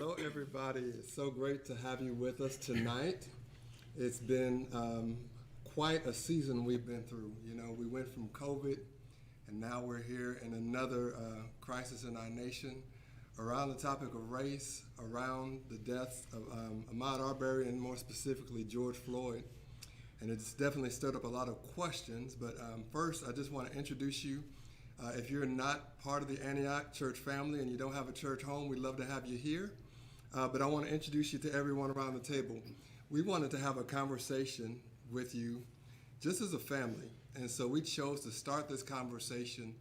Hello, everybody. It's so great to have you with us tonight. It's been quite a season we've been through. You know, we went from COVID, and now we're here in another crisis in our nation around the topic of race, around the deaths of Ahmaud Arbery, and more specifically George Floyd. And it's definitely stirred up a lot of questions. But first, I just want to introduce you. If you're not part of the Antioch church family and you don't have a church home, we'd love to have you here. But I want to introduce you to everyone around the table. We wanted to have a conversation with you just as a family. And so we chose to start this conversation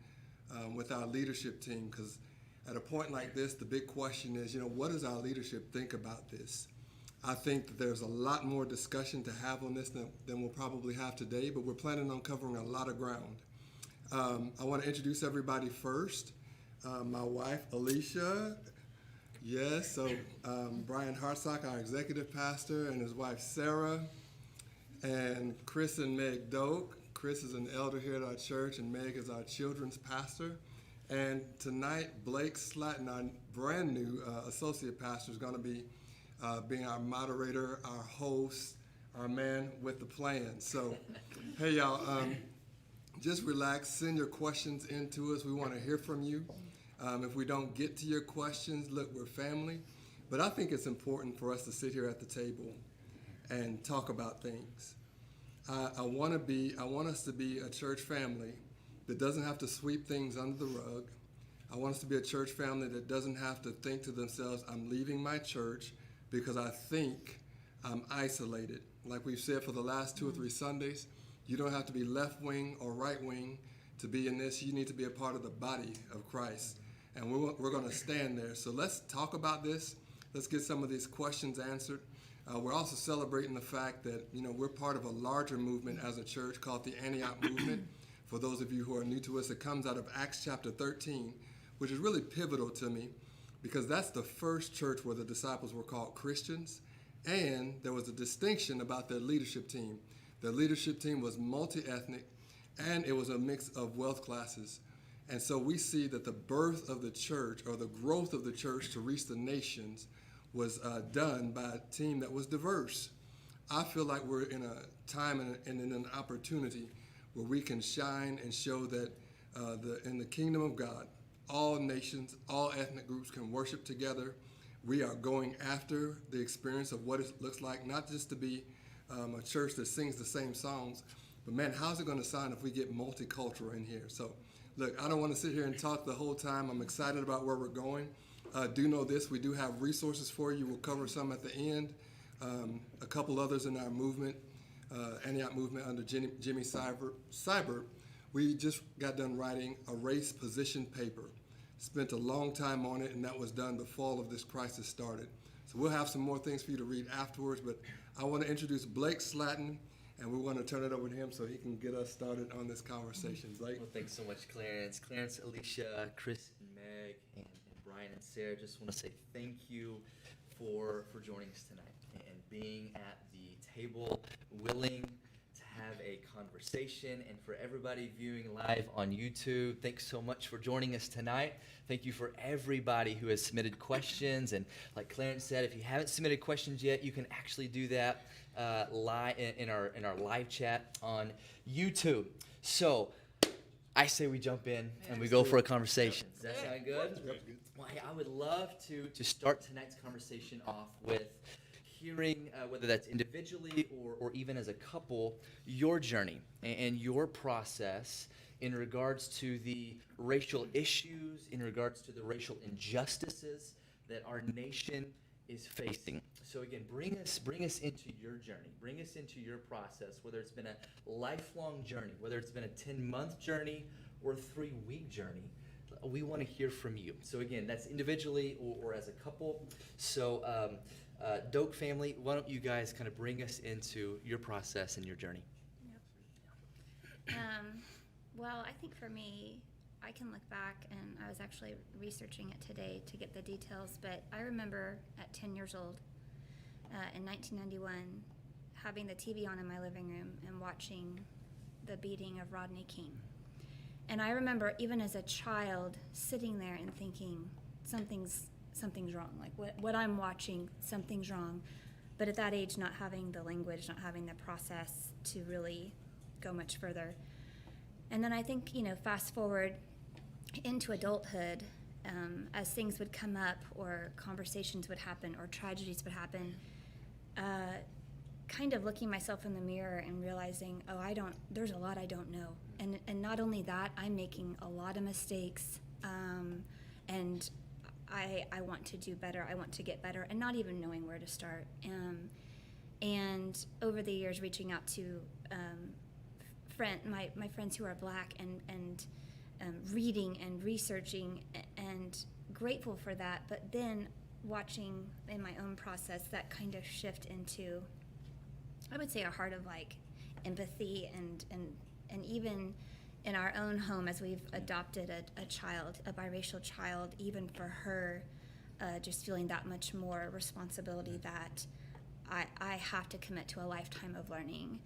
with our leadership team, because at a point like this, the big question is, what does our leadership think about this? I think that there's a lot more discussion to have on this than we'll probably have today, but we're planning on covering a lot of ground. I want to introduce everybody first. My wife, Alicia. Yes, so Brian Hartsock, our executive pastor, and his wife, Sarah. And Chris and Meg Doke. Chris is an elder here at our church, and Meg is our children's pastor. And tonight, Blake Slatten, our brand new associate pastor, is going to be being our moderator, our host, our man with the plan. So, hey, y'all. Just relax, send your questions in to us. We want to hear from you. If we don't get to your questions, look, we're family. But I think it's important for us to sit here at the table and talk about things. I want us to be a church family that doesn't have to sweep things under the rug. I want us to be a church family that doesn't have to think to themselves, I'm leaving my church because I think I'm isolated. Like we've said for the last 2 or 3 Sundays, you don't have to be left wing or right wing to be in this. You need to be a part of the body of Christ. And we're going to stand there. So let's talk about this. Let's get some of these questions answered. We're also celebrating the fact that, we're part of a larger movement as a church called the Antioch movement. For those of you who are new to us, it comes out of Acts chapter 13, which is really pivotal to me because that's the first church where the disciples were called Christians. And there was a distinction about their leadership team. The leadership team was multi-ethnic, and it was a mix of wealth classes. And so we see that the birth of the church, or the growth of the church to reach the nations, was done by a team that was diverse. I feel like we're in a time and in an opportunity where we can shine and show that in the kingdom of God, all nations, all ethnic groups can worship together. We are going after the experience of what it looks like, not just to be a church that sings the same songs, but man, how's it going to sound if we get multicultural in here? So, look, I don't want to sit here and talk the whole time. I'm excited about where we're going. Do know this, we do have resources for you. We'll cover some at the end. A couple others in our movement, Antioch movement under Jimmy Seibert. We just got done writing a race position paper. Spent a long time on it, and that was done before this crisis started. So we'll have some more things for you to read afterwards, but I want to introduce Blake Slatten, and we want to turn it over to him so he can get us started on this conversation. Blake? Well, thanks so much, Clarence. Clarence, Alicia, Chris, and Meg, and Brian and Sarah, just want to say thank you for joining us tonight and being at the table, willing to have a conversation. And for everybody viewing live on YouTube, thanks so much for joining us tonight. Thank you for everybody who has submitted questions. And like Clarence said, if you haven't submitted questions yet, you can actually do that live in our live chat on YouTube. So I say we jump in and we go for a conversation. Does that sound good? Yep. Well, hey, I would love to start tonight's conversation off with hearing, whether that's individually or even as a couple, your journey and your process in regards to the racial issues, in regards to the racial injustices that our nation is facing. So again, bring us into your journey, bring us into your process, whether it's been a lifelong journey, whether it's been a 10-month journey or a 3-week journey. We want to hear from you. So again, that's individually or as a couple. So Doke family, why don't you guys kind of bring us into your process and your journey? Yep. Well, I think for me, I can look back, and I was actually researching it today to get the details, but I remember at 10 years old in 1991 having the TV on in my living room and watching the beating of Rodney King. And I remember even as a child sitting there and thinking something's something's wrong. Like what I'm watching, something's wrong. But at that age, not having the language, not having the process to really go much further. And then I think, fast forward into adulthood, as things would come up or conversations would happen or tragedies would happen, kind of looking myself in the mirror and realizing, there's a lot I don't know. And not only that, I'm making a lot of mistakes, and I want to do better. I want to get better, and not even knowing where to start. And over the years, reaching out to my friends who are Black and reading and researching, and grateful for that. But then watching in my own process that kind of shift into, I would say, a heart of like empathy and even in our own home, as we've adopted a child, a biracial child, even for her, just feeling that much more responsibility that I have to commit to a lifetime of learning,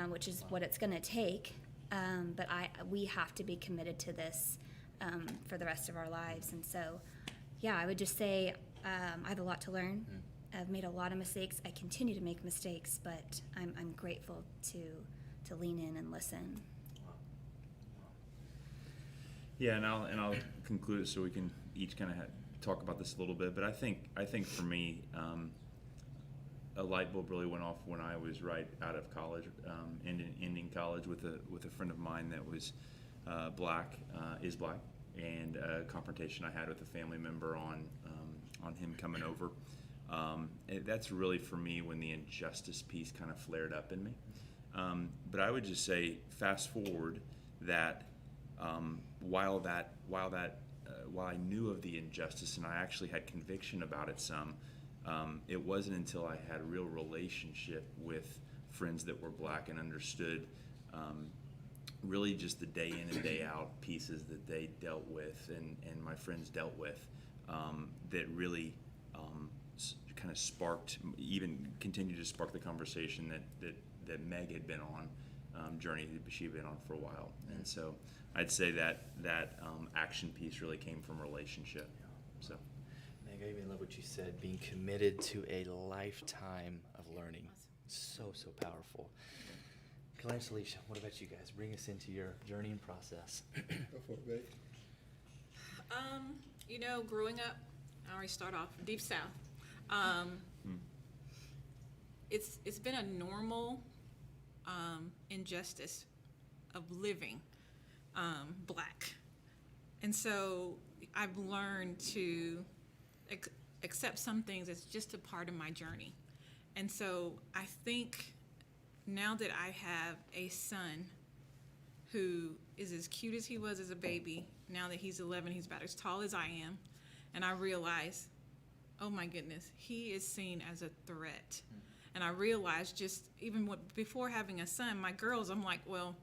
which is what it's going to take. But we have to be committed to this for the rest of our lives. And so, yeah, I would just say I have a lot to learn. I've made a lot of mistakes. I continue to make mistakes, but I'm grateful to lean in and listen. Yeah, and I'll conclude it so we can each kind of talk about this a little bit. But I think for me, a light bulb really went off when I was right out of college, ending college with a friend of mine that was Black, is Black, and a confrontation I had with a family member on him coming over. That's really for me when the injustice piece kind of flared up in me. But I would just say, fast forward that. While I knew of the injustice and I actually had conviction about it some, it wasn't until I had a real relationship with friends that were Black and understood really just the day in and day out pieces that they dealt with and my friends dealt with, that really kind of sparked, even continued to spark the conversation that Meg had been on, journey that she'd been on for a while. And so I'd say that action piece really came from relationship. So, Meg, I even love what you said, being committed to a lifetime of learning. So powerful. Clarence Alicia, what about you guys? Bring us into your journey and process. Go for it, babe. Growing up, I already start off deep south. It's been a normal injustice of living Black, and so I've learned to accept some things as just a part of my journey. And so I think now that I have a son who is as cute as he was as a baby, now that he's 11, he's about as tall as I am, and I realize, oh my goodness, he is seen as a threat. And I realized just even before having a son, my girls, I'm like, well,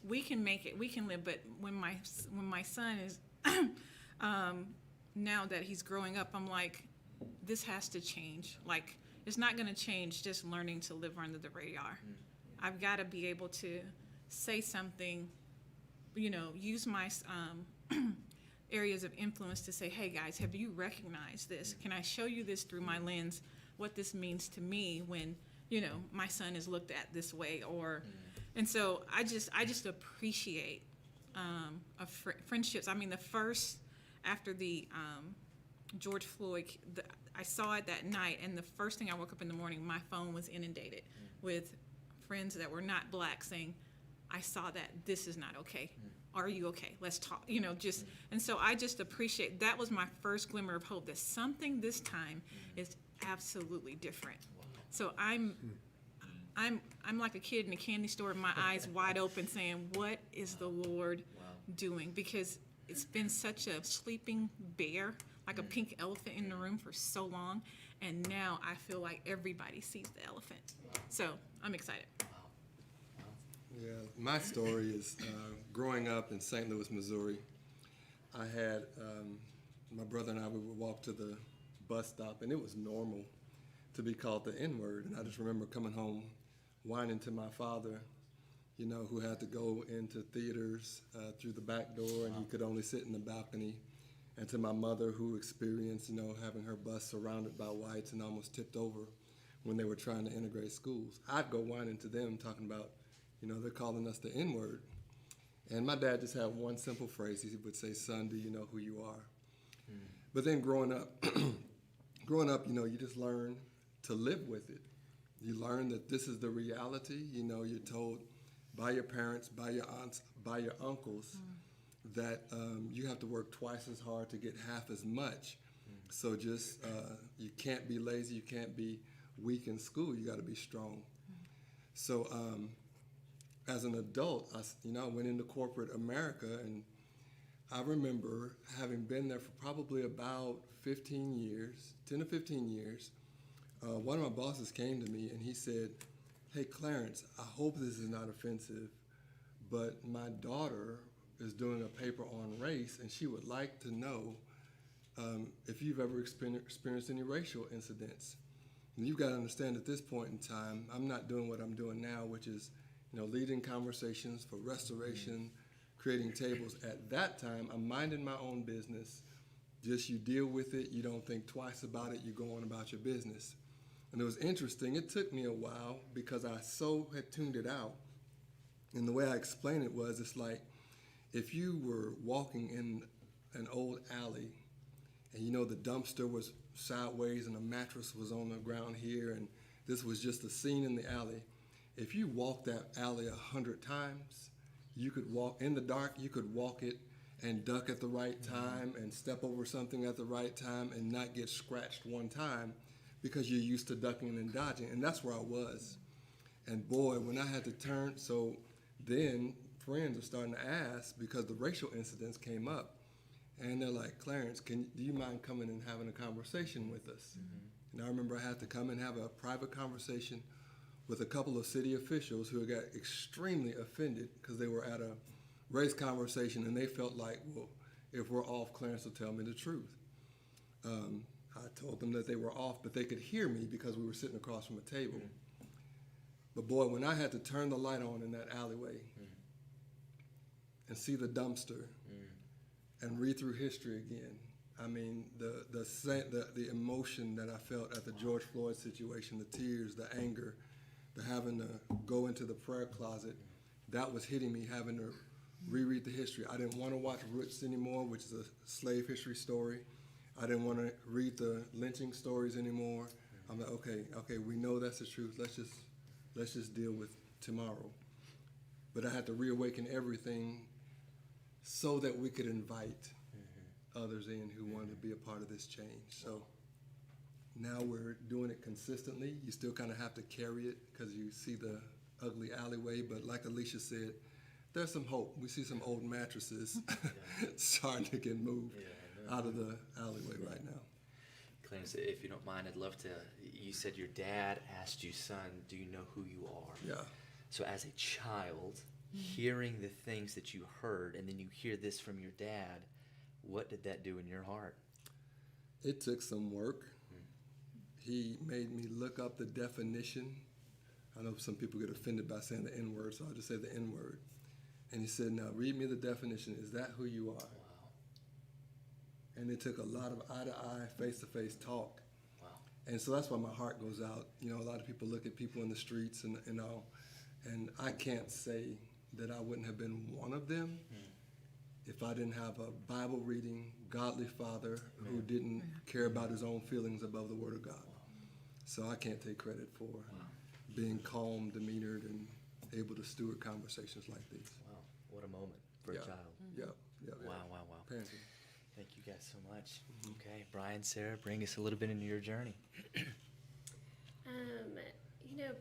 we can make it, we can live. But when my son is, now that he's growing up, I'm like, this has to change. Like, it's not going to change just learning to live under the radar. I've got to be able to say something, use my areas of influence to say, hey guys, have you recognized this? Can I show you this through my lens, what this means to me when, my son is looked at this way? And so I just appreciate friendships. I mean, the first, after the George Floyd, I saw it that night, and the first thing I woke up in the morning, my phone was inundated with friends that were not Black saying, I saw that, this is not okay. Are you okay? Let's talk. And so I just appreciate, that was my first glimmer of hope that something this time is absolutely different. So I'm like a kid in a candy store, my eyes wide open, saying, what is the Lord doing? Because it's been such a sleeping bear, like a pink elephant in the room for so long, and now I feel like everybody sees the elephant. So I'm excited. Yeah, my story is growing up in St. Louis, Missouri. I had my brother and I, we would walk to the bus stop, and it was normal to be called the N-word. And I just remember coming home whining to my father, who had to go into theaters through the back door, and he could only sit in the balcony. and to my mother who experienced, having her bus surrounded by whites and almost tipped over when they were trying to integrate schools. I'd go whining to them talking about, they're calling us the N-word. And my dad just had one simple phrase. He would say, "Son, do you know who you are?" But then growing up, you just learn to live with it. You learn that this is the reality. You're told by your parents, by your aunts, by your uncles, that you have to work twice as hard to get half as much. So just, you can't be lazy, you can't be weak in school, you got to be strong. So as an adult, I went into corporate America, and I remember having been there for probably about 15 years, 10 to 15 years. One of my bosses came to me and he said, "Hey, Clarence, I hope this is not offensive, but my daughter is doing a paper on race, and she would like to know if you've ever experienced any racial incidents." And you've got to understand, at this point in time, I'm not doing what I'm doing now, which is, leading conversations for restoration, creating tables. At that time, I'm minding my own business. Just you deal with it, you don't think twice about it, you go on about your business. And it was interesting. It took me a while because I so had tuned it out. And the way I explained it was, it's like if you were walking in an old alley and the dumpster was sideways and a mattress was on the ground here, and this was just a scene in the alley. If you walked that alley 100 times, you could walk in the dark, you could walk it and duck at the right time and step over something at the right time and not get scratched one time because you're used to ducking and dodging. And that's where I was. And boy, when I had to turn, so then friends are starting to ask because the racial incidents came up. And they're like, "Clarence, do you mind coming and having a conversation with us?" And I remember I had to come and have a private conversation with a couple of city officials who got extremely offended because they were at a race conversation and they felt like, well, if we're off, Clarence will tell me the truth. I told them that they were off, but they could hear me because we were sitting across from a table. But boy, when I had to turn the light on in that alleyway and see the dumpster and read through history again, I mean, the emotion that I felt at the George Floyd situation, the tears, the anger, the having to go into the prayer closet, that was hitting me, having to reread the history. I didn't want to watch Roots anymore, which is a slave history story. I didn't want to read the lynching stories anymore. I'm like, okay, we know that's the truth. Let's just deal with tomorrow. But I had to reawaken everything so that we could invite others in who wanted to be a part of this change. So now we're doing it consistently. You still kind of have to carry it because you see the ugly alleyway, but like Alicia said, there's some hope. We see some old mattresses starting to get moved out of the alleyway right now. Clarence, if you don't mind, I'd love to, you said your dad asked you, "Son, do you know who you are?" Yeah. So as a child, hearing the things that you heard, and then you hear this from your dad, what did that do in your heart? It took some work. He made me look up the definition. I know some people get offended by saying the N-word, so I'll just say the N-word. And he said, "Now read me the definition. Is that who you are?" Wow. And it took a lot of eye-to-eye, face-to-face talk. Wow. And so that's why my heart goes out. A lot of people look at people in the streets and all, and I can't say that I wouldn't have been one of them if I didn't have a Bible-reading, godly father who didn't care about his own feelings above the Word of God. So I can't take credit for being calm, demeanored, and able to steward conversations like these. Wow. What a moment for a child. Yep. Wow. Parenting. Thank you guys so much. Okay, Brian, Sarah, bring us a little bit into your journey.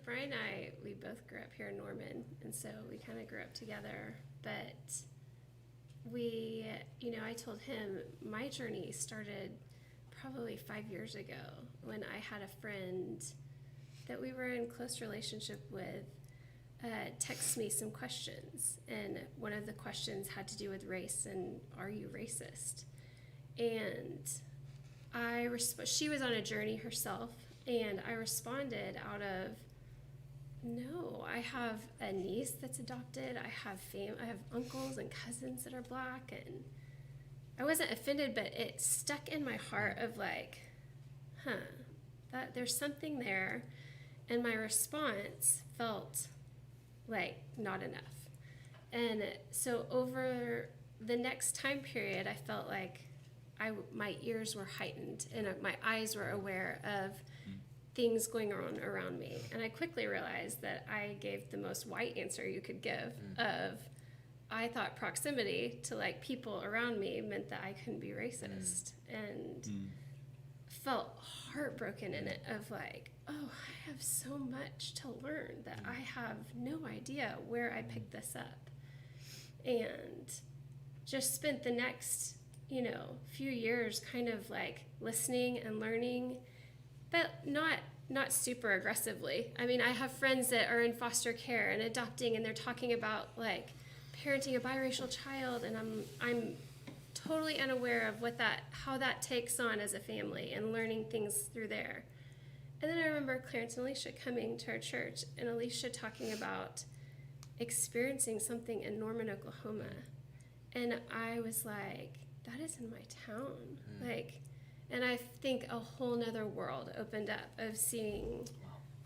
Brian and I, we both grew up here in Norman, and so we kind of grew up together. But I told him my journey started probably 5 years ago when I had a friend that we were in close relationship with text me some questions, and one of the questions had to do with race and are you racist? And she was on a journey herself, and I responded out of, no, I have a niece that's adopted. I have uncles and cousins that are black, and I wasn't offended, but it stuck in my heart of like, that there's something there. And my response felt like not enough. And so over the next time period, I felt like my ears were heightened and my eyes were aware of things going on around me. And I quickly realized that I gave the most white answer you could give of, I thought proximity to like people around me meant that I couldn't be racist, and felt heartbroken in it of like, oh, I have so much to learn that I have no idea where I picked this up. And just spent the next, few years kind of like listening and learning, but not super aggressively. I mean, I have friends that are in foster care and adopting, and they're talking about like parenting a biracial child, and I'm totally unaware of how that takes on as a family and learning things through there. And then I remember Clarence and Alicia coming to our church, and Alicia talking about experiencing something in Norman, Oklahoma. And I was like, that is in my town. And I think a whole nother world opened up of seeing,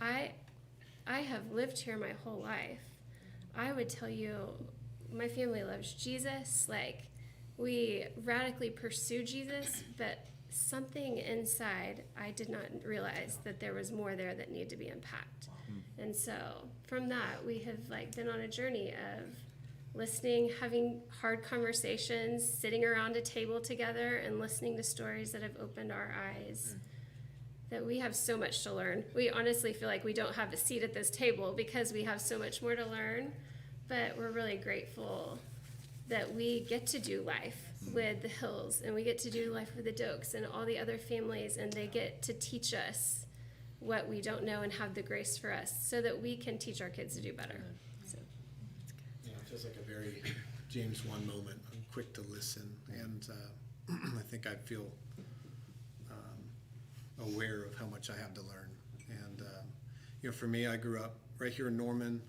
I have lived here my whole life. I would tell you, my family loves Jesus. Like, we radically pursue Jesus, but something inside, I did not realize that there was more there that needed to be unpacked. And so from that, we have like been on a journey of listening, having hard conversations, sitting around a table together and listening to stories that have opened our eyes. That we have so much to learn. We honestly feel like we don't have a seat at this table because we have so much more to learn, but we're really grateful that we get to do life with the Hills, and we get to do life with the Dokes and all the other families, and they get to teach us what we don't know and have the grace for us so that we can teach our kids to do better. So. Yeah, it feels like a very James 1 moment. I'm quick to listen, and I think I feel aware of how much I have to learn. And for me, I grew up right here in Norman,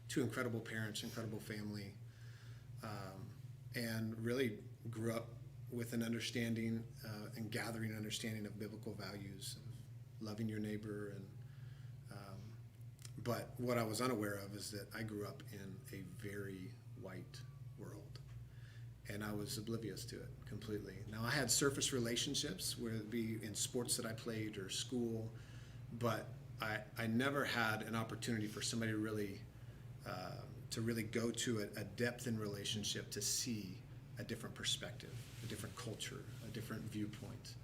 2 incredible parents, incredible family, and really grew up with an understanding and gathering an understanding of biblical values, of loving your neighbor. And but what I was unaware of is that I grew up in a very white world, and I was oblivious to it completely. Now, I had surface relationships, whether it be in sports that I played or school, but I never had an opportunity for somebody to really go to a depth in relationship to see a different perspective, a different culture, a different viewpoint.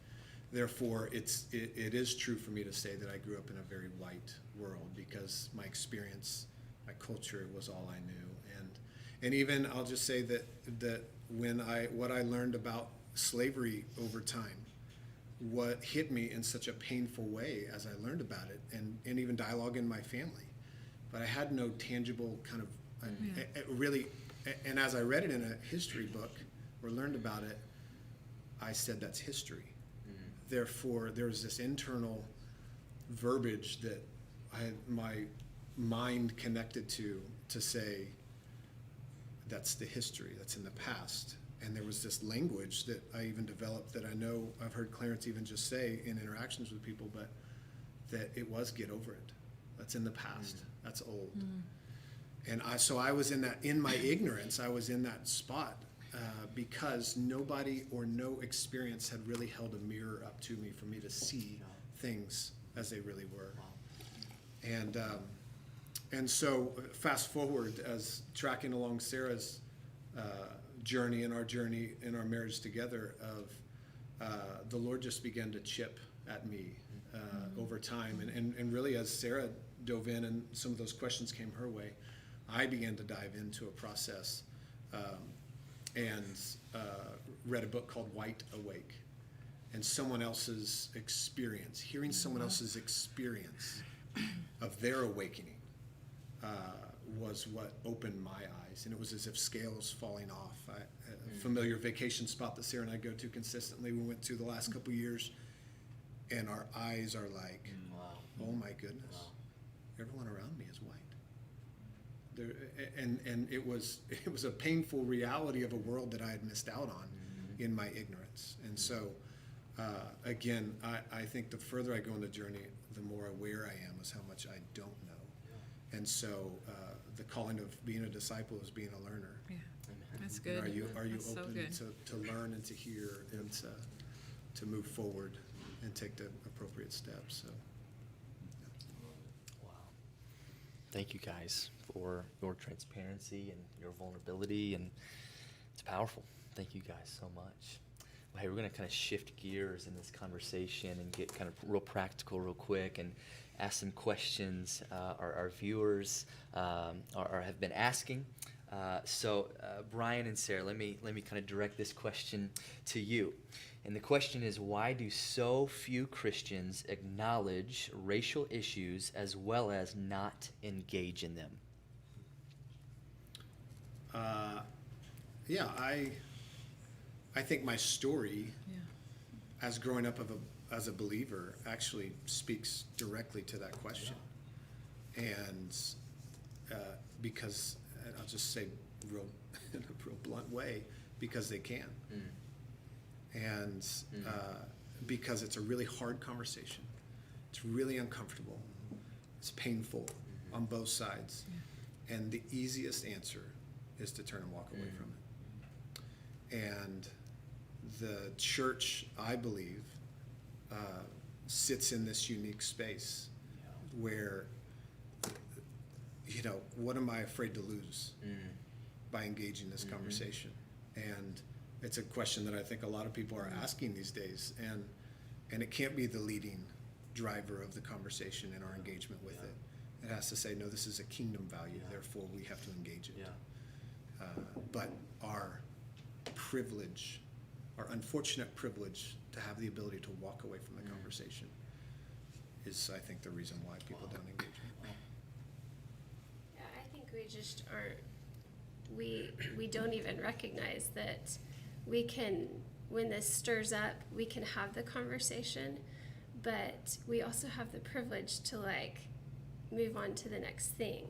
Therefore, it is true for me to say that I grew up in a very white world because my experience, my culture was all I knew. And even I'll just say that what I learned about slavery over time, what hit me in such a painful way as I learned about it, and even dialogue in my family. But I had no tangible kind of really, and as I read it in a history book or learned about it, I said that's history. Therefore, there was this internal verbiage that my mind connected to say, that's the history, that's in the past. And there was this language that I even developed that I know I've heard Clarence even just say in interactions with people, but that it was get over it. That's in the past. That's old. And so I was in my ignorance, I was in that spot because nobody or no experience had really held a mirror up to me for me to see things as they really were. And so fast forward as tracking along Sarah's journey and our marriage together of the Lord just began to chip at me over time. And really as Sarah dove in and some of those questions came her way, I began to dive into a process and read a book called White Awake. And someone else's experience, hearing someone else's experience of their awakening was what opened my eyes. And it was as if scales falling off. A familiar vacation spot that Sarah and I go to consistently, we went to the last couple years, and our eyes are like, oh my goodness, everyone around me is white. And it was a painful reality of a world that I had missed out on in my ignorance. And so, again, I think the further I go on the journey, the more aware I am as how much I don't know. And so, the calling of being a disciple is being a learner. Yeah, that's good. Are you That's so open good. to learn and to hear and to move forward and take the appropriate steps? So, Wow. Thank you guys for your transparency and your vulnerability, and it's powerful. Thank you guys so much. Well, hey, we're going to kind of shift gears in this conversation and get kind of real practical real quick and ask some questions our viewers have been asking. So Brian and Sarah, let me kind of direct this question to you. And the question is, why do so few Christians acknowledge racial issues as well as not engage in them? yeah, I think my story Yeah. as growing up as a believer actually speaks directly to that question. And because, and I'll just say real in a real blunt way, because they can. And because it's a really hard conversation. It's really uncomfortable. It's painful on both sides. And the easiest answer is to turn and walk away from it. And the church, I believe, sits in this unique space where, what am I afraid to lose by engaging this conversation? And it's a question that I think a lot of people are asking these days, and it can't be the leading driver of the conversation in our engagement with it. It has to say, no, this is a kingdom value, therefore we have to engage it. But our privilege, our unfortunate privilege to have the ability to walk away from the conversation is, I think, the reason why people don't engage in it. Yeah, I think we just aren't, we don't even recognize that we can, when this stirs up, we can have the conversation, but we also have the privilege to move on to the next thing.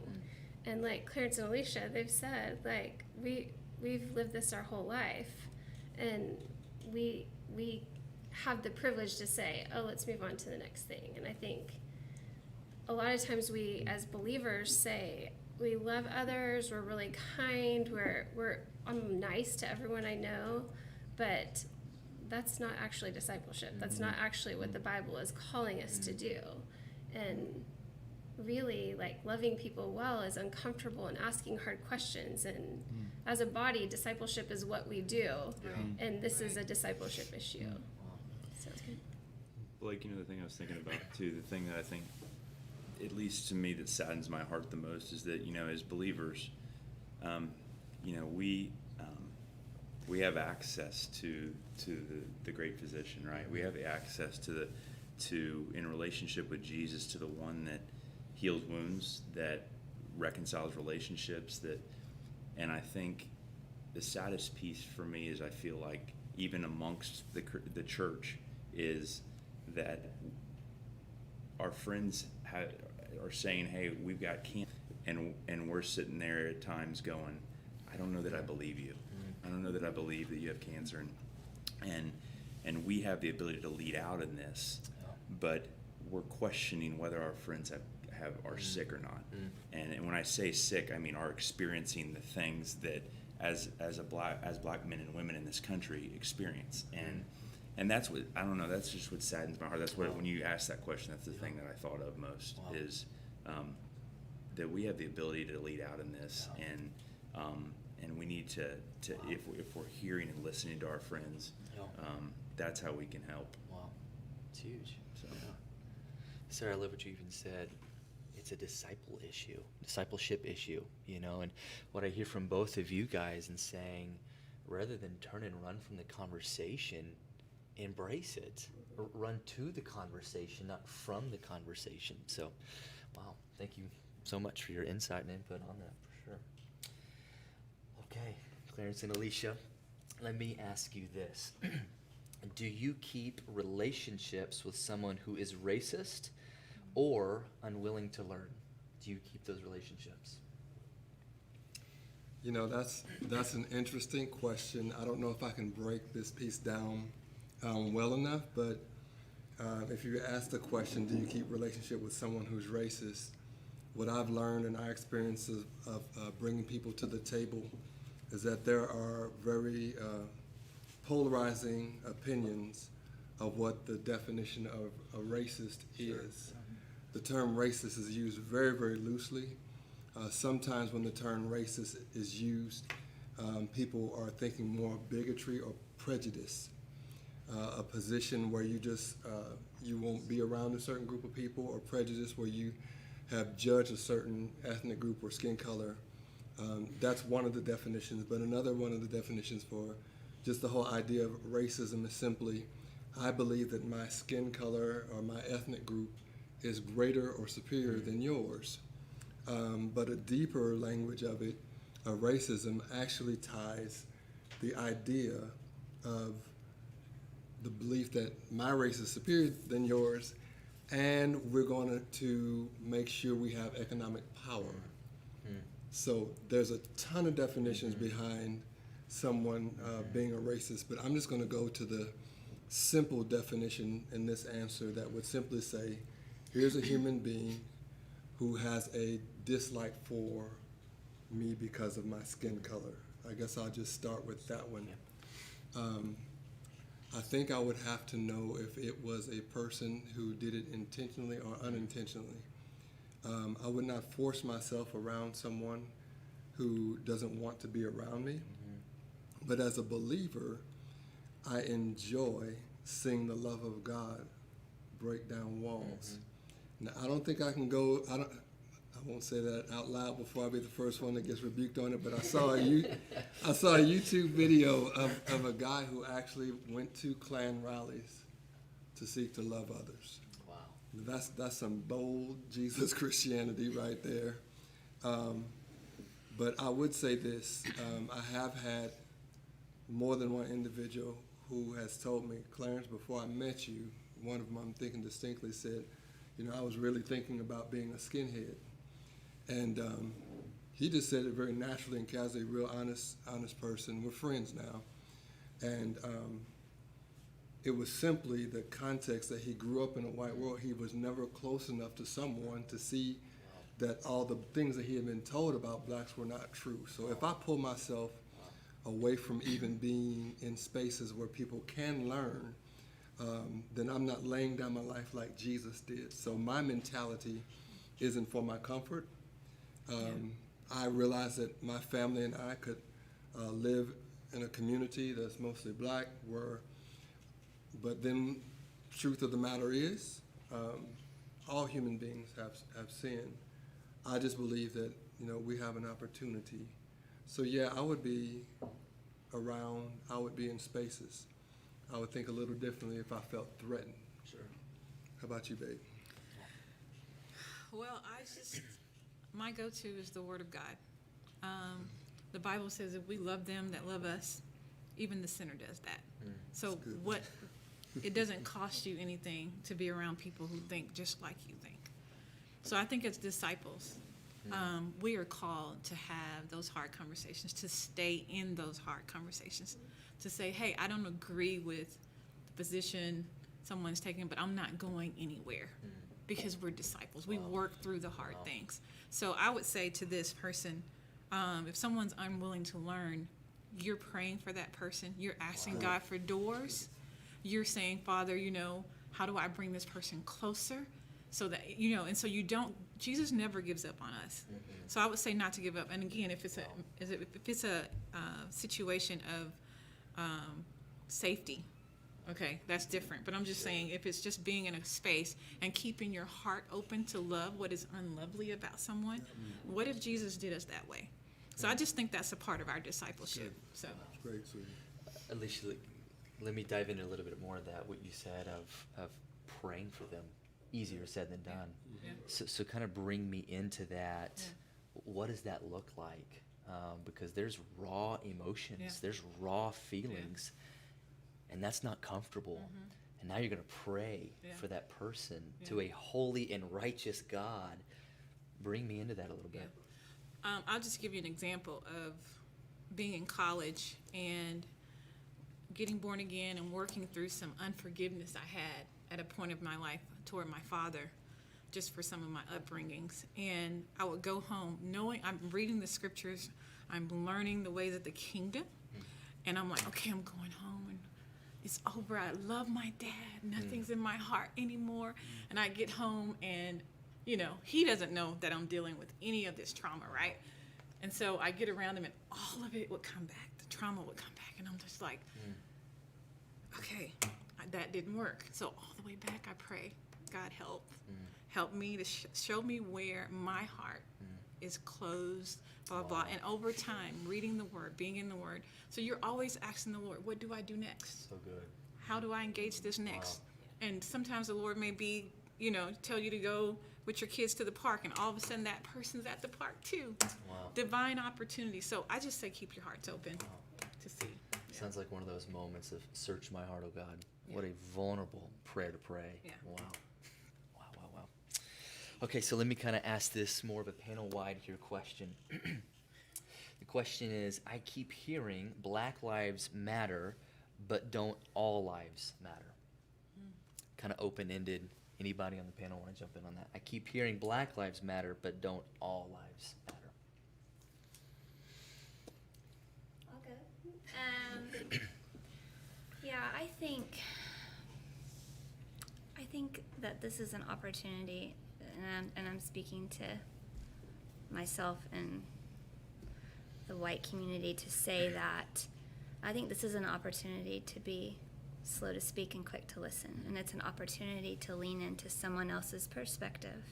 And like Clarence and Alicia, they've said, we've lived this our whole life, and we have the privilege to say, oh, let's move on to the next thing. And I think a lot of times we as believers say we love others, we're really kind, I'm nice to everyone I know, but that's not actually discipleship. That's not actually what the Bible is calling us to do. And really, loving people well is uncomfortable and asking hard questions. And as a body, discipleship is what we do. And this is a discipleship issue. Sounds good. Blake, the thing I was thinking about too, the thing that I think, at least to me, that saddens my heart the most is that, as believers, we have access to the great physician, right? We have access to in relationship with Jesus, to the one that heals wounds, that reconciles relationships, and I think the saddest piece for me is I feel like even amongst the church is that our friends are saying, hey, we've got cancer, and we're sitting there at times going, I don't know that I believe you. I don't know that I believe that you have cancer, and we have the ability to lead out in this, but we're questioning whether our friends are sick or not. And when I say sick, I mean are experiencing the things that as black men and women in this country experience. And that's what, I don't know, that's just what saddens my heart. That's what, when you ask that question, that's the thing that I thought of most, is that we have the ability to lead out in this, and we need to if we're hearing and listening to our friends, that's how we can help. Wow, it's huge. So. Sarah, I love what you even said. It's a discipleship issue, and what I hear from both of you guys in saying, rather than turn and run from the conversation, embrace it. Run to the conversation, not from the conversation. So, wow, thank you so much for your insight and input on that, for sure. Okay, Clarence and Alicia, let me ask you this. Do you keep relationships with someone who is racist or unwilling to learn? Do you keep those relationships? That's an interesting question. I don't know if I can break this piece down well enough, but if you ask the question, do you keep relationship with someone who's racist? What I've learned in our experiences of bringing people to the table is that there are very polarizing opinions of what the definition of a racist is. The term racist is used very, very loosely. Sometimes when the term racist is used, people are thinking more of bigotry or prejudice, a position where you won't be around a certain group of people, or prejudice where you have judged a certain ethnic group or skin color. That's one of the definitions, but another one of the definitions for just the whole idea of racism is simply, I believe that my skin color or my ethnic group is greater or superior than yours. But a deeper language of it, of racism, actually ties the idea of the belief that my race is superior than yours, and we're going to make sure we have economic power. So there's a ton of definitions behind someone being a racist, but I'm just going to go to the simple definition in this answer that would simply say, here's a human being who has a dislike for me because of my skin color. I guess I'll just start with that one. I think I would have to know if it was a person who did it intentionally or unintentionally. I would not force myself around someone who doesn't want to be around me. But as a believer, I enjoy seeing the love of God break down walls. Now, I don't think I can go, I won't say that out loud before I be the first one that gets rebuked on it, but I saw a YouTube video of a guy who actually went to Klan rallies to seek to love others. Wow. That's some bold Jesus Christianity right there. But I would say this, I have had more than one individual who has told me, Clarence, before I met you, one of them I'm thinking distinctly said, I was really thinking about being a skinhead. And he just said it very naturally and casually, real honest person. We're friends now. And it was simply the context that he grew up in a white world. He was never close enough to someone to see that all the things that he had been told about blacks were not true. So if I pull myself away from even being in spaces where people can learn, then I'm not laying down my life like Jesus did. So my mentality isn't for my comfort. I realized that my family and I could live in a community that's mostly black, but then truth of the matter is, all human beings have sinned. I just believe that, we have an opportunity. So yeah, I would be around, I would be in spaces. I would think a little differently if I felt threatened. Sure. How about you, babe? Well, my go-to is the Word of God. The Bible says if we love them that love us, even the sinner does that. So it doesn't cost you anything to be around people who think just like you think. So I think as disciples, we are called to have those hard conversations, to stay in those hard conversations, to say, hey, I don't agree with the position someone's taking, but I'm not going anywhere because we're disciples. We work through the hard things. So I would say to this person, if someone's unwilling to learn, you're praying for that person. You're asking God for doors. You're saying, Father, how do I bring this person closer? So that, and so you don't, Jesus never gives up on us. So I would say not to give up. And again, if it's a situation of safety, okay, that's different. But I'm just saying, if it's just being in a space and keeping your heart open to love what is unlovely about someone, what if Jesus did us that way? So I just think that's a part of our discipleship. So Great, sweetie. Alicia, let me dive into a little bit more of that, what you said of praying for them. Easier said than done. Yeah. So kind of bring me into that. Yeah. What does that look like? Because there's raw emotions, there's raw feelings, and that's not comfortable. And now you're going to pray for that person to a holy and righteous God. Bring me into that a little bit. I'll just give you an example of being in college and getting born again and working through some unforgiveness I had at a point of my life toward my father, just for some of my upbringings. And I would go home knowing I'm reading the scriptures, I'm learning the ways of the kingdom, and I'm like, okay, I'm going home and it's over. I love my dad. Nothing's in my heart anymore. And I get home and, you know, he doesn't know that I'm dealing with any of this trauma, right? And so I get around him and all of it would come back. The trauma would come back. And I'm just like, okay, that didn't work. So all the way back, I pray, God help. Help me to show me where my heart is closed, blah, blah, blah. And over time, reading the Word, being in the Word. So you're always asking the Lord, what do I do next? So good. How do I engage this next? And sometimes the Lord may be, you know, tell you to go with your kids to the park, and all of a sudden that person's at the park too. Wow. Divine opportunity. So I just say keep your hearts open to see. Yeah. Sounds like one of those moments of search my heart, oh God. What a vulnerable prayer to pray. Yeah. Wow. Wow, wow, wow. Okay, so let me kind of ask this more of a panel-wide here question. The question is, I keep hearing Black Lives Matter, but don't all lives matter? Kind of open-ended. Anybody on the panel want to jump in on that? I keep hearing Black Lives Matter, but don't all lives matter? I'll go. Yeah, I think that this is an opportunity, and I'm speaking to myself and the white community to say that I think this is an opportunity to be slow to speak and quick to listen, and it's an opportunity to lean into someone else's perspective,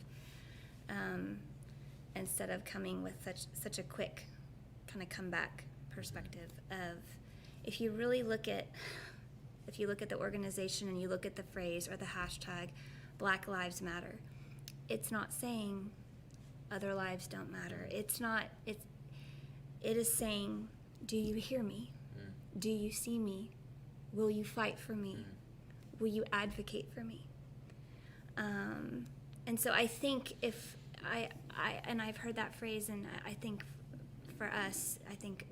instead of coming with such a quick kind of comeback perspective of, if you look at the organization and you look at the phrase or the hashtag Black Lives Matter, it's not saying other lives don't matter. It is saying, do you hear me? Do you see me? Will you fight for me? Will you advocate for me? And so I think if I've heard that phrase, and I think for us, I think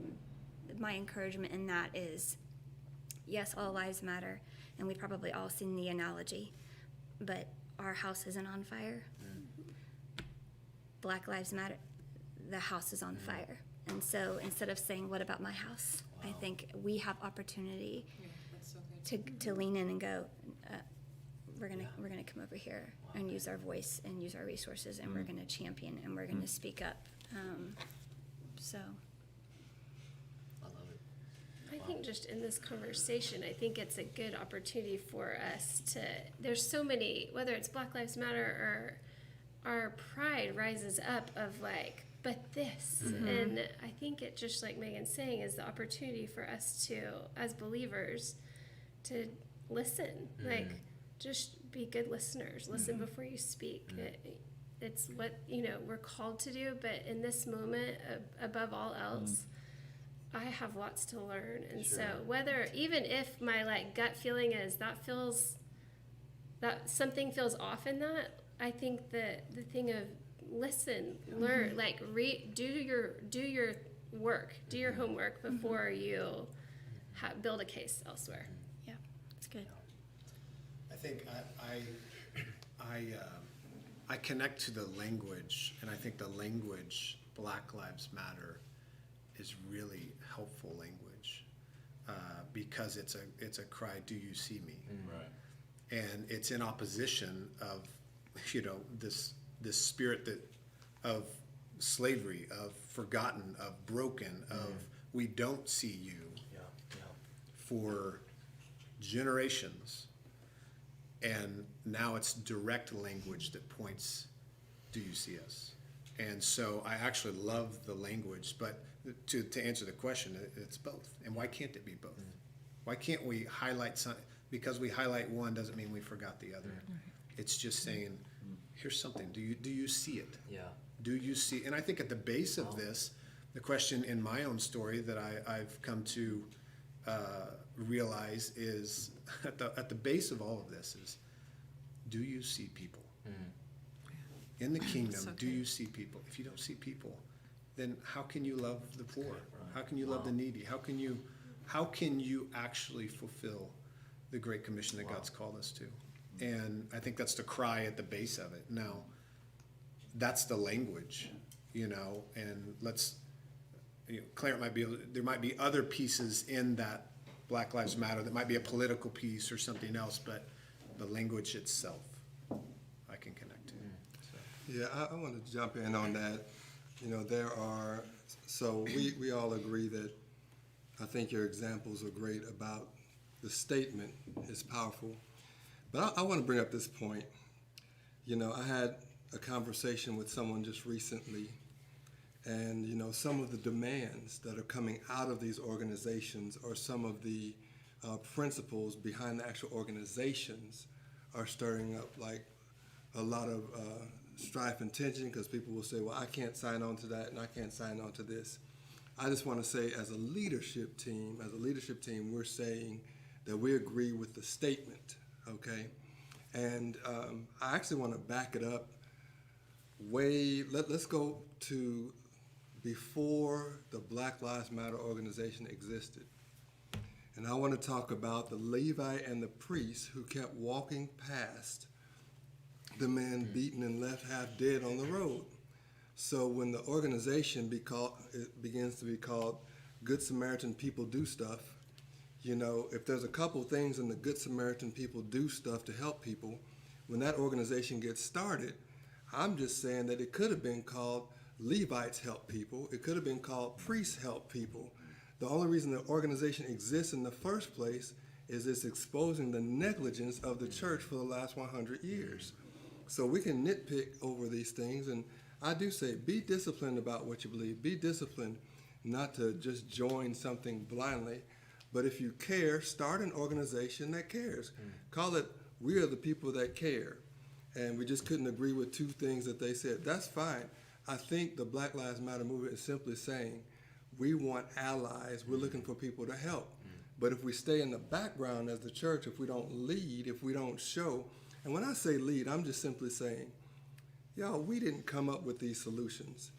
my encouragement in that is, yes, all lives matter, and we've probably all seen the analogy, but our house isn't on fire. Black Lives Matter, the house is on fire. And so instead of saying, what about my house? I think we have opportunity to lean in and go, we're gonna come over here and use our voice and use our resources, and we're gonna champion and we're gonna speak up. So I love it. I think just in this conversation, I think it's a good opportunity for us to, there's so many, whether it's Black Lives Matter or our pride rises up of like, but this, and I think it, just like Megan's saying, is the opportunity for us to, as believers, to listen, like just be good listeners, listen before you speak. It's what, we're called to do, but in this moment, above all else, I have lots to learn. And so even if my gut feeling is that something feels off in that, I think that the thing of listen, learn, do your work, do your homework before you build a case elsewhere. yeah, it's good. I think I connect to the language, and I think the language Black Lives Matter is really helpful language, because it's a cry, do you see me? Right. And it's in opposition of this spirit of slavery, of forgotten, of broken, of we don't see you for generations. And now it's direct language that points, do you see us? And so I actually love the language, but to answer the question, it's both. And why can't it be both? Why can't we highlight some? Because we highlight one doesn't mean we forgot the other. It's just saying, here's something. Do you see it? Yeah. Do you see? And I think at the base of this, the question in my own story that I've come to realize is at the base of all of this is, do you see people? In the kingdom, So do good. you see people? If you don't see people, then how can you love the poor? How can you love the needy? How can you actually fulfill the Great Commission that God's called us to? And I think that's the cry at the base of it. Now, that's the language, and there might be other pieces in that Black Lives Matter that might be a political piece or something else, but the language itself, I can connect to. Yeah, I want to jump in on that. We all agree that I think your examples are great about the statement is powerful. But I want to bring up this point. I had a conversation with someone just recently, and some of the demands that are coming out of these organizations or some of the principles behind the actual organizations are stirring up like a lot of strife and tension, because people will say, well, I can't sign on to that and I can't sign on to this. I just want to say as a leadership team, we're saying that we agree with the statement, okay? And I actually want to back it up let's go to before the Black Lives Matter organization existed. And I want to talk about the Levite and the priest who kept walking past the man beaten and left half dead on the road. So when the organization begins to be called Good Samaritan People Do Stuff, if there's a couple things in the Good Samaritan People Do Stuff to help people, when that organization gets started, I'm just saying that it could have been called Levites Help People. It could have been called Priests Help People. The only reason the organization exists in the first place is it's exposing the negligence of the church for the last 100 years. So we can nitpick over these things, and I do say be disciplined about what you believe. Be disciplined not to just join something blindly, but if you care, start an organization that cares. Call it We Are the People That Care. And we just couldn't agree with two things that they said. That's fine. I think the Black Lives Matter movement is simply saying we want allies. We're looking for people to help. But if we stay in the background as the church, if we don't lead, if we don't show, and when I say lead, I'm just simply saying, y'all, we didn't come up with these solutions.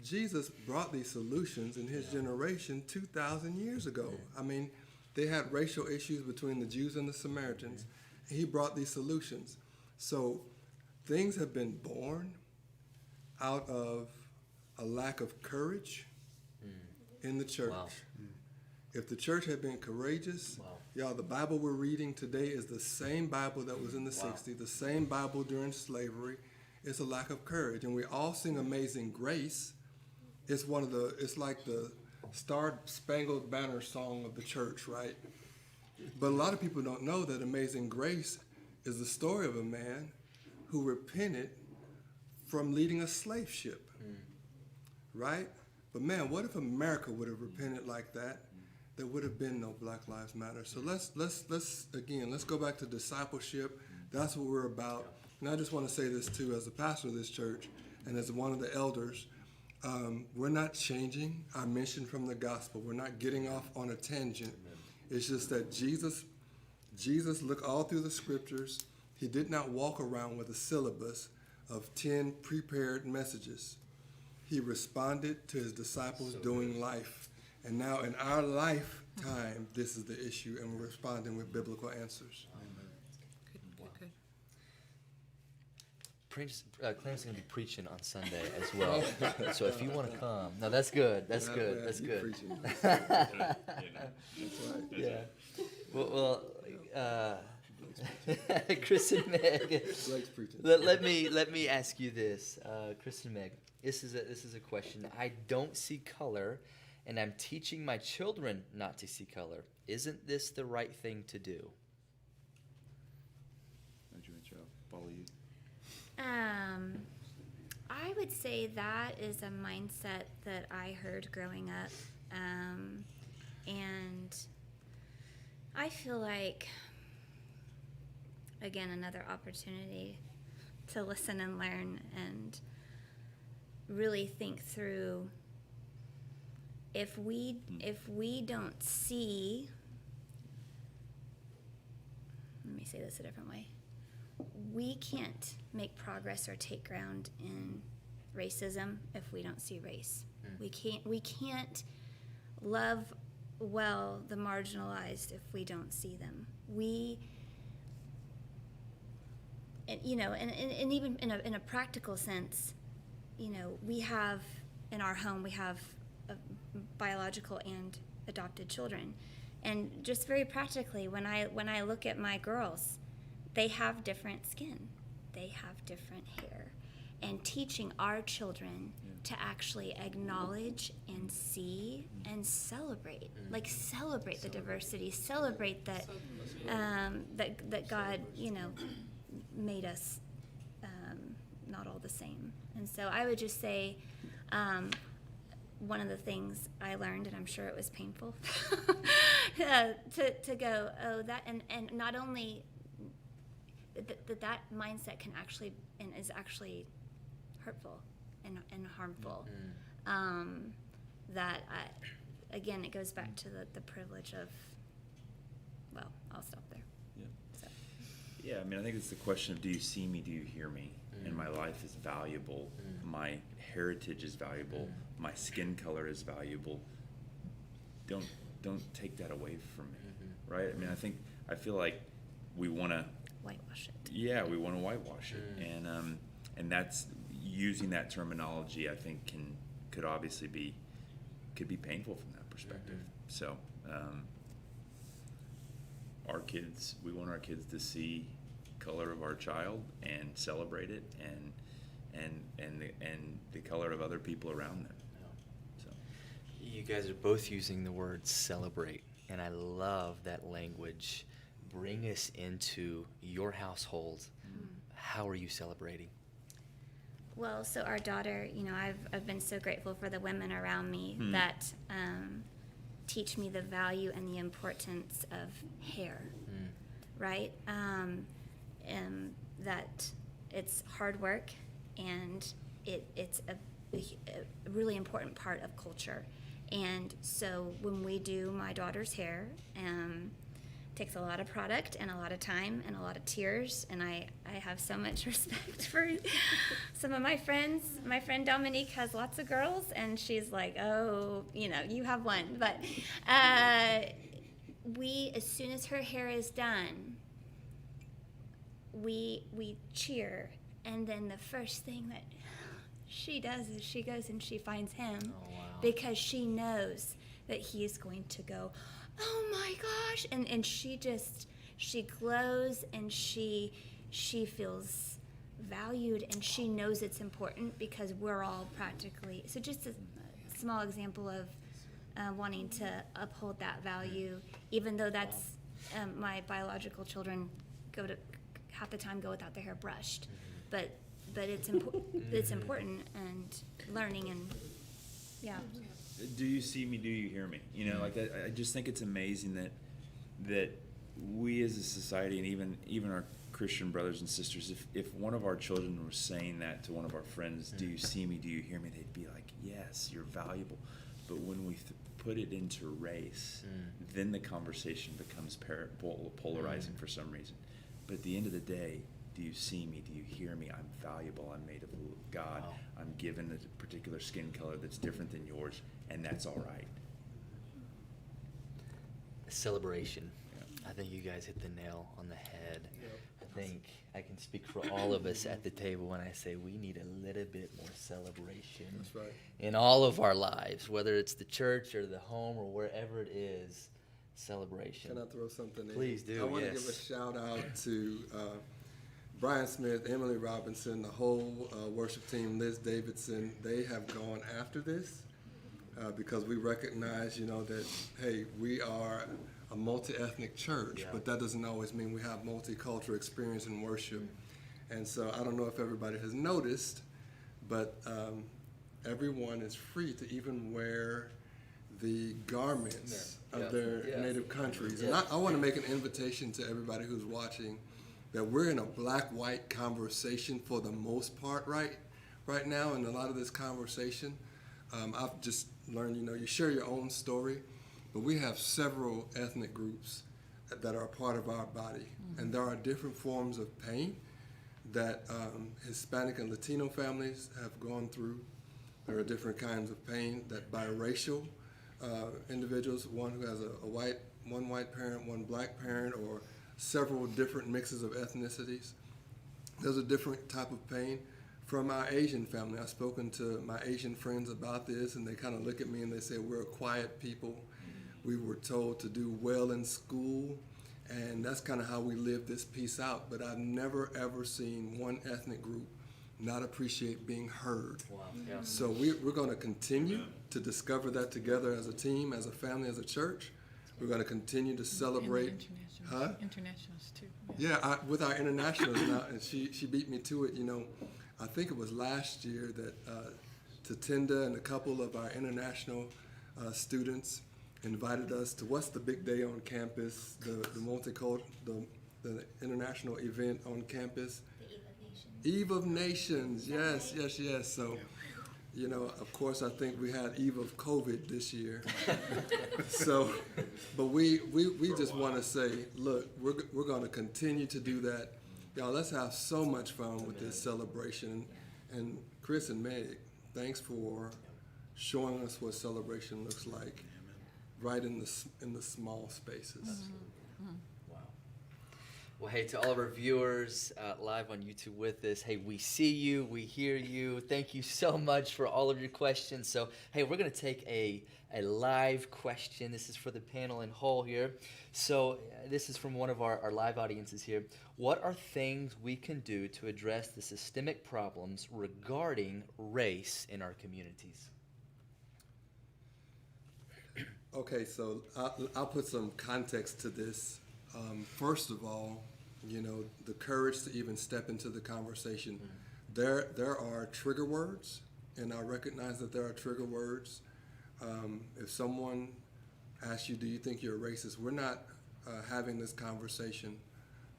Jesus brought these solutions in his generation 2,000 years ago. I mean, they had racial issues between the Jews and the Samaritans. And he brought these solutions. So things have been born out of a lack of courage in the church. Wow. If the church had been courageous, y'all, the Bible we're reading today is the same Bible that was in the 60s, the same Bible during slavery. It's a lack of courage. And we all sing Amazing Grace. It's like the Star-Spangled Banner song of the church, right? But a lot of people don't know that Amazing Grace is the story of a man who repented from leading a slave ship, right? But man, what if America would have repented like that? There would have been no Black Lives Matter. So let's go back to discipleship. That's what we're about. And I just want to say this too, as a pastor of this church and as one of the elders, we're not changing our mission from the gospel. We're not getting off on a tangent. It's just that Jesus looked all through the scriptures. He did not walk around with a syllabus of 10 prepared messages. He responded to his disciples doing life. And now in our lifetime, this is the issue, and we're responding with biblical answers. Good. Clarence is going to be preaching on Sunday as well. So if you want to come, no, that's good. That's good. That's good. Yeah. Well, Chris and Meg. Let me ask you this, Chris and Meg. This is a question. I don't see color, and I'm teaching my children not to see color. Isn't this the right thing to do? Follow you. I would say that is a mindset that I heard growing up. And I feel like, again, another opportunity to listen and learn and really think through if we don't see, let me say this a different way. We can't make progress or take ground in racism if we don't see race. We can't love well the marginalized if we don't see them. And even in a practical sense, we have in our home, we have biological and adopted children. And just very practically, when I look at my girls, they have different skin, they have different hair, and teaching our children to actually acknowledge and see and celebrate, celebrate the diversity, celebrate that that God, made us not all the same. And so I would just say, one of the things I learned, and I'm sure it was painful, to go, oh, that, and not only that mindset can actually, and is actually hurtful and harmful. That again, it goes back to the privilege of, well, I'll stop there. Yeah, I mean, I think it's the question of, do you see me, do you hear me? And my life is valuable, my heritage is valuable, my skin color is valuable. Don't take that away from me, right? I mean, I feel like we want to Whitewash it. Yeah, we want to whitewash it, and that's using that terminology. I think could obviously be painful from that perspective. So, our kids, we want our kids to see color of our child and celebrate it, and the color of other people around them. So, You guys are both using the word celebrate, and I love that language. Bring us into your household. How are you celebrating? Well, so our daughter, I've been so grateful for the women around me that teach me the value and the importance of hair, right? And that it's hard work, and it's a really important part of culture. And so when we do my daughter's hair, takes a lot of product and a lot of time and a lot of tears, and I have so much respect for some of my friends. My friend Dominique has lots of girls, and she's like, oh, you have one. But as soon as her hair is done, we cheer, and then the first thing that she does is she goes and she finds him. Oh, wow. Because she knows that he is going to go, oh my gosh, and she glows, and she feels valued, and she knows it's important because we're all practically, so just a small example of wanting to uphold that value, even though that's my biological children half the time go without their hair brushed, but it's important, and learning, and do you see me? Do you hear me? I just think it's amazing that we as a society, and even our Christian brothers and sisters, if one of our children was saying that to one of our friends, do you see me? Do you hear me? They'd be like, yes, you're valuable. But when we put it into race, then the conversation becomes polarizing for some reason. But at the end of the day, do you see me? Do you hear me? I'm valuable. I'm made of God. Wow. I'm given a particular skin color that's different than yours, and that's all right. Celebration. Yeah. I think you guys hit the nail on the head. I think I can speak for all of us at the table when I say we need a little bit more celebration. That's right. In all of our lives, whether it's the church or the home or wherever it is, celebration. Can I throw something in? Please do, I want to yes. give a shout out to Brian Smith, Emily Robinson, the whole worship team, Liz Davidson. They have gone after this because we recognize, that, hey, we are a multi-ethnic church, but that doesn't always mean we have multicultural experience in worship. And so I don't know if everybody has noticed, but everyone is free to even wear the garments of their native countries. And I want to make an invitation to everybody who's watching that we're in a black-white conversation for the most part right now, and a lot of this conversation. I've just learned, you share your own story, but we have several ethnic groups that are a part of our body, and there are different forms of pain that Hispanic and Latino families have gone through. There are different kinds of pain that biracial individuals, one who has one white parent, one black parent, or several different mixes of ethnicities. There's a different type of pain from our Asian family. I've spoken to my Asian friends about this, and they kind of look at me and they say, we're a quiet people. We were told to do well in school, and that's kind of how we live this piece out. But I've never, ever seen one ethnic group not appreciate being heard. Wow. Yeah. So we're going to continue to discover that together as a team, as a family, as a church. We're going to continue to celebrate. Internationals too. Yeah, with our internationals now, and she beat me to it. You know, I think it was last year that Tatinda and a couple of our international students invited us to what's the big day on campus, the the international event on campus. The Eve of Nations. Eve of Nations, yes. So, you know, of course, I think we had Eve of COVID this year. So, but we just want to say, look, we're going to continue to do that. Y'all, let's have so much fun with this celebration. And Chris and Meg, thanks for showing us what celebration looks like, right in the small spaces. Wow. Well, hey, to all of our viewers live on YouTube with us, hey, we see you, we hear you. Thank you so much for all of your questions. So, hey, we're going to take a live question. This is for the panel in whole here. So, this is from one of our live audiences here. What are things we can do to address the systemic problems regarding race in our communities? Okay, so I'll put some context to this. First of all, you know, the courage to even step into the conversation. There are trigger words, and I recognize that there are trigger words. If someone asks you, do you think you're a racist? We're not having this conversation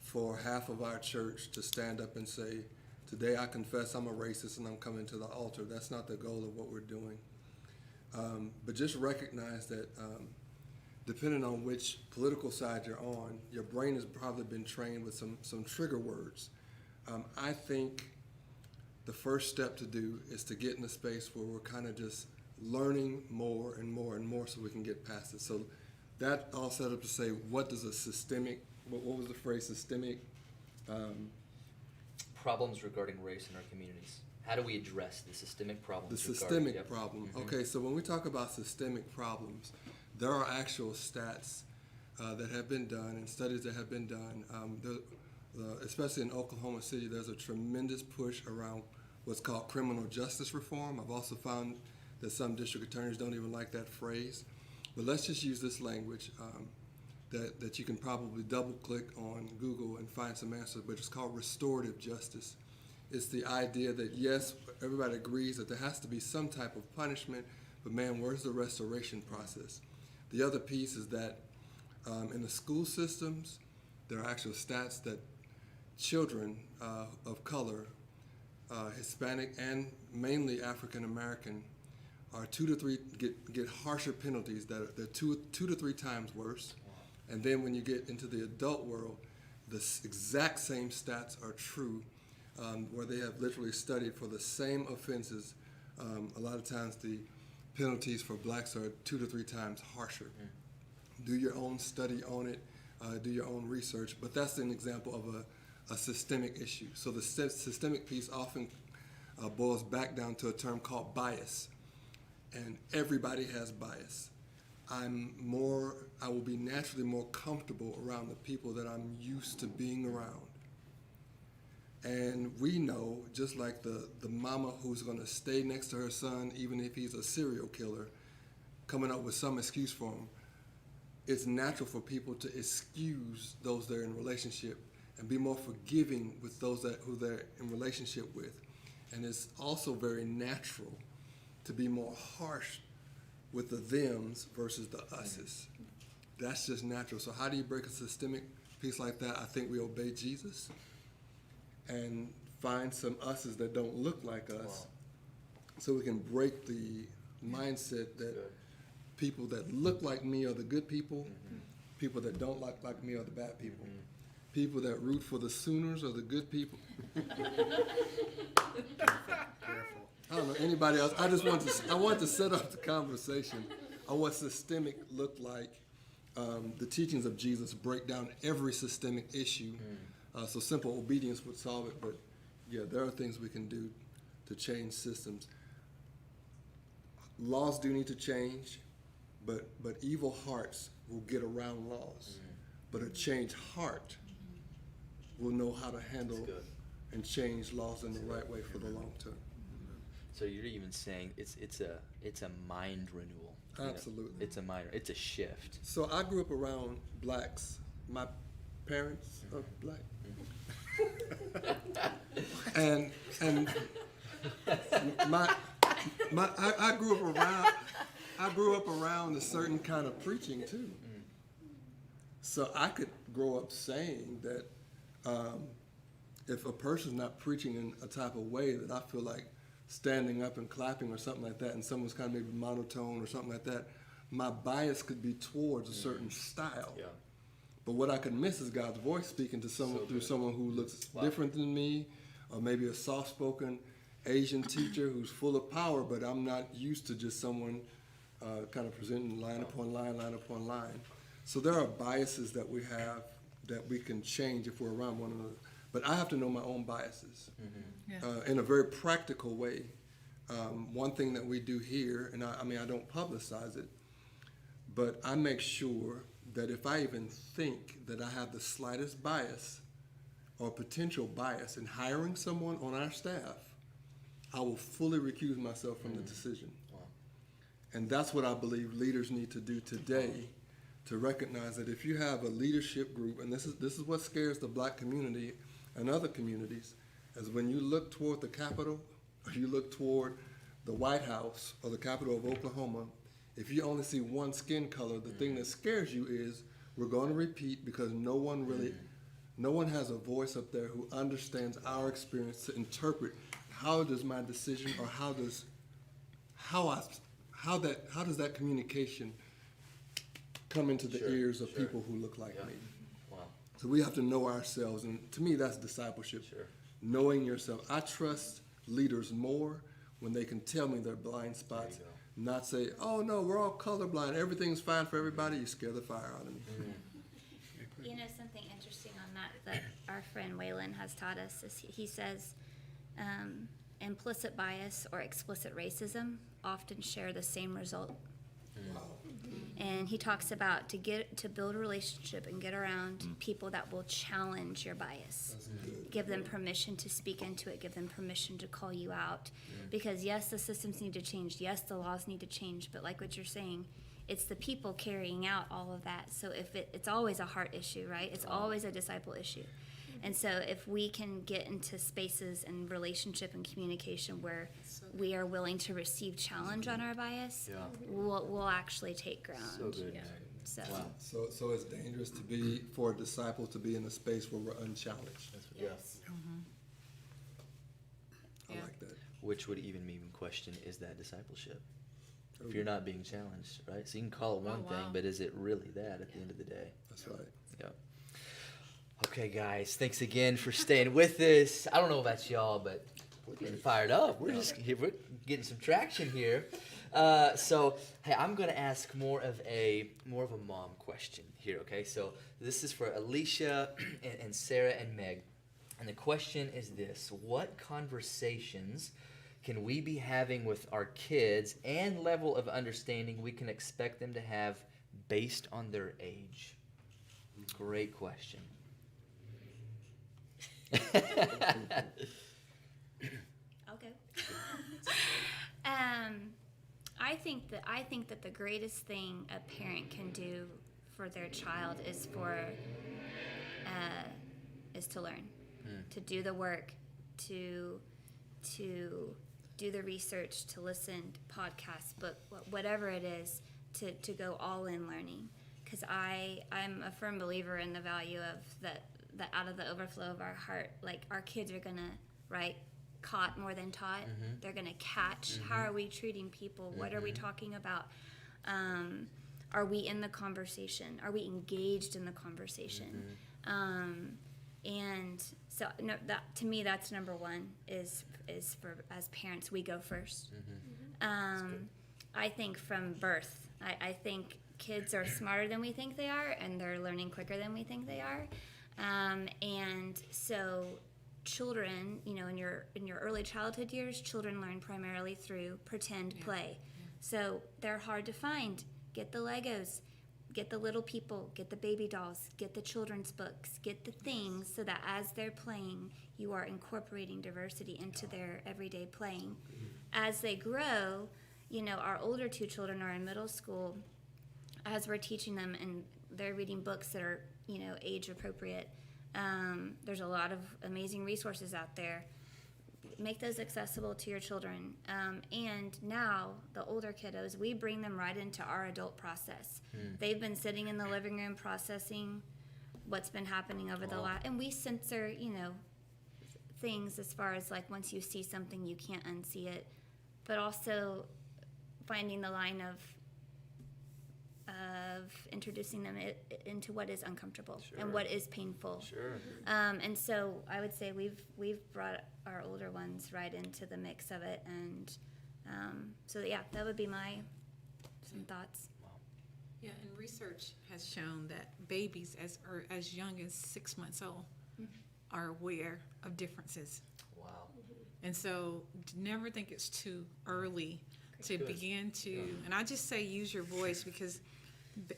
for half of our church to stand up and say, today I confess I'm a racist and I'm coming to the altar. That's not the goal of what we're doing. But just recognize that depending on which political side you're on, your brain has probably been trained with some trigger words. I think the first step to do is to get in a space where we're kind of just learning more and more and more so we can get past it. So that all set up to say, what does a systemic, what was the phrase, systemic? Problems regarding race in our communities. How do we address the systemic problems? The systemic problem. Okay, so when we talk about systemic problems, there are actual stats that have been done and studies that have been done. Especially in Oklahoma City, there's a tremendous push around what's called criminal justice reform. I've also found that some district attorneys don't even like that phrase. But let's just use this language that you can probably double click on Google and find some answers, but it's called restorative justice. It's the idea that, yes, everybody agrees that there has to be some type of punishment, but man, where's the restoration process? The other piece is that in the school systems, there are actual stats that children of color, Hispanic and mainly African American, are get harsher penalties that are two to three times worse. And then when you get into the adult world, the exact same stats are true. Where they have literally studied for the same offenses, a lot of times the penalties for blacks are 2 to 3 times harsher. Do your own study on it, do your own research, but that's an example of a systemic issue. So the systemic piece often boils back down to a term called bias, and everybody has bias. I will be naturally more comfortable around the people that I'm used to being around. And we know, just like the mama who's going to stay next to her son, even if he's a serial killer, coming up with some excuse for him, it's natural for people to excuse those they're in relationship and be more forgiving with those who they're in relationship with. And it's also very natural to be more harsh with the thems versus the us's. That's just natural. So how do you break a systemic piece like that? I think we obey Jesus and find some us's that don't look like us, so we can break the mindset that people that look like me are the good people, people that don't look like me are the bad people. people that root for the Sooners or the good people? Careful. I don't know anybody else. I just want to set up the conversation on what systemic looked like. The teachings of Jesus break down every systemic issue. So simple obedience would solve it, but yeah, there are things we can do to change systems. Laws do need to change, but evil hearts will get around laws. But a changed heart will know how to handle That's good. and change laws in the right way for the long term. So you're even saying it's a mind renewal. you know? Absolutely. It's a shift. So I grew up around blacks. My parents are black. and I grew up around a certain kind of preaching too. So I could grow up saying that if a person's not preaching in a type of way that I feel like standing up and clapping or something like that, and someone's kind of maybe monotone or something like that, my bias could be towards a certain style. Yeah. But what I could miss is God's voice speaking to someone through someone who looks different than me, or maybe a soft-spoken Asian teacher who's full of power, but I'm not used to just someone kind of presenting line upon line, line upon line. So there are biases that we have that we can change if we're around one another. But I have to know my own biases in a very practical way. One thing that we do here, and I don't publicize it, but I make sure that if I even think that I have the slightest bias or potential bias in hiring someone on our staff, I will fully recuse myself from the decision. Wow. And that's what I believe leaders need to do today, to recognize that if you have a leadership group, and this is what scares the black community and other communities, is when you look toward the Capitol, or you look toward the White House or the Capitol of Oklahoma, if you only see one skin color, the thing that scares you is we're going to repeat, because no one has a voice up there who understands our experience to interpret how does my decision, or how does that communication come into the ears of people who look like me. Wow. So we have to know ourselves, and to me that's discipleship. Sure. Knowing yourself. I trust leaders more when they can tell me their blind spots, not say, oh no, we're all colorblind, everything's fine for everybody. You scare the fire out of me. You know, something interesting on that our friend Waylon has taught us is he says implicit bias or explicit racism often share the same result. And he talks about to build a relationship and get around people that will challenge your bias. Give them permission to speak into it. Give them permission to call you out. Because yes, the systems need to change. Yes, the laws need to change. But like what you're saying, it's the people carrying out all of that. So if it's always a heart issue, right? It's always a disciple issue. And so if we can get into spaces and relationship and communication where we are willing to receive challenge on our bias, we'll actually take ground. So good. Yeah. So So it's dangerous for a disciple to be in a space where we're unchallenged. yes. I Yeah. like that. Which would even question, is that discipleship? If you're not being challenged, right? So you can call it one thing, but is it really that at the end of the day? That's right. Yeah. Okay, guys, thanks again for staying with us. I don't know about y'all, but we're getting fired up. We're getting some traction here. So, hey, I'm gonna ask more of a mom question here. Okay, so this is for Alicia and Sarah and Meg, and the question is this: what conversations can we be having with our kids, and level of understanding we can expect them to have based on their age? Great question. I'll go. I think that the greatest thing a parent can do for their child is to learn, to do the work, to do the research, to listen to podcasts, book, whatever it is, to go all in learning. Because I'm a firm believer in the value of that out of the overflow of our heart, like our kids are gonna, right, caught more than taught. They're gonna catch. How are we treating people? What are we talking about? Are we in the conversation? Are we engaged in the conversation? And so no, that to me, that's number one. Is for as parents, we go first. I think from birth, I think kids are smarter than we think they are, and they're learning quicker than we think they are. And so children, in your early childhood years, children learn primarily through pretend play. So they're hard to find. Get the Legos, get the little people, get the baby dolls, get the children's books, get the things, so that as they're playing, you are incorporating diversity into their everyday playing. As they grow, our older two children are in middle school. As we're teaching them, and they're reading books that are, age appropriate, there's a lot of amazing resources out there. Make those accessible to your children. And now, the older kiddos, we bring them right into our adult process. They've been sitting in the living room processing what's been happening over the last, and we censor, things as far as like once you see something, you can't unsee it, but also finding the line of introducing them into what is uncomfortable and what is painful. And so I would say we've brought our older ones right into the mix of it, and so yeah, that would be some thoughts. Yeah, and research has shown that babies as young as 6 months old are aware of differences. Wow. And so never think it's too early to begin to, and I just say use your voice, because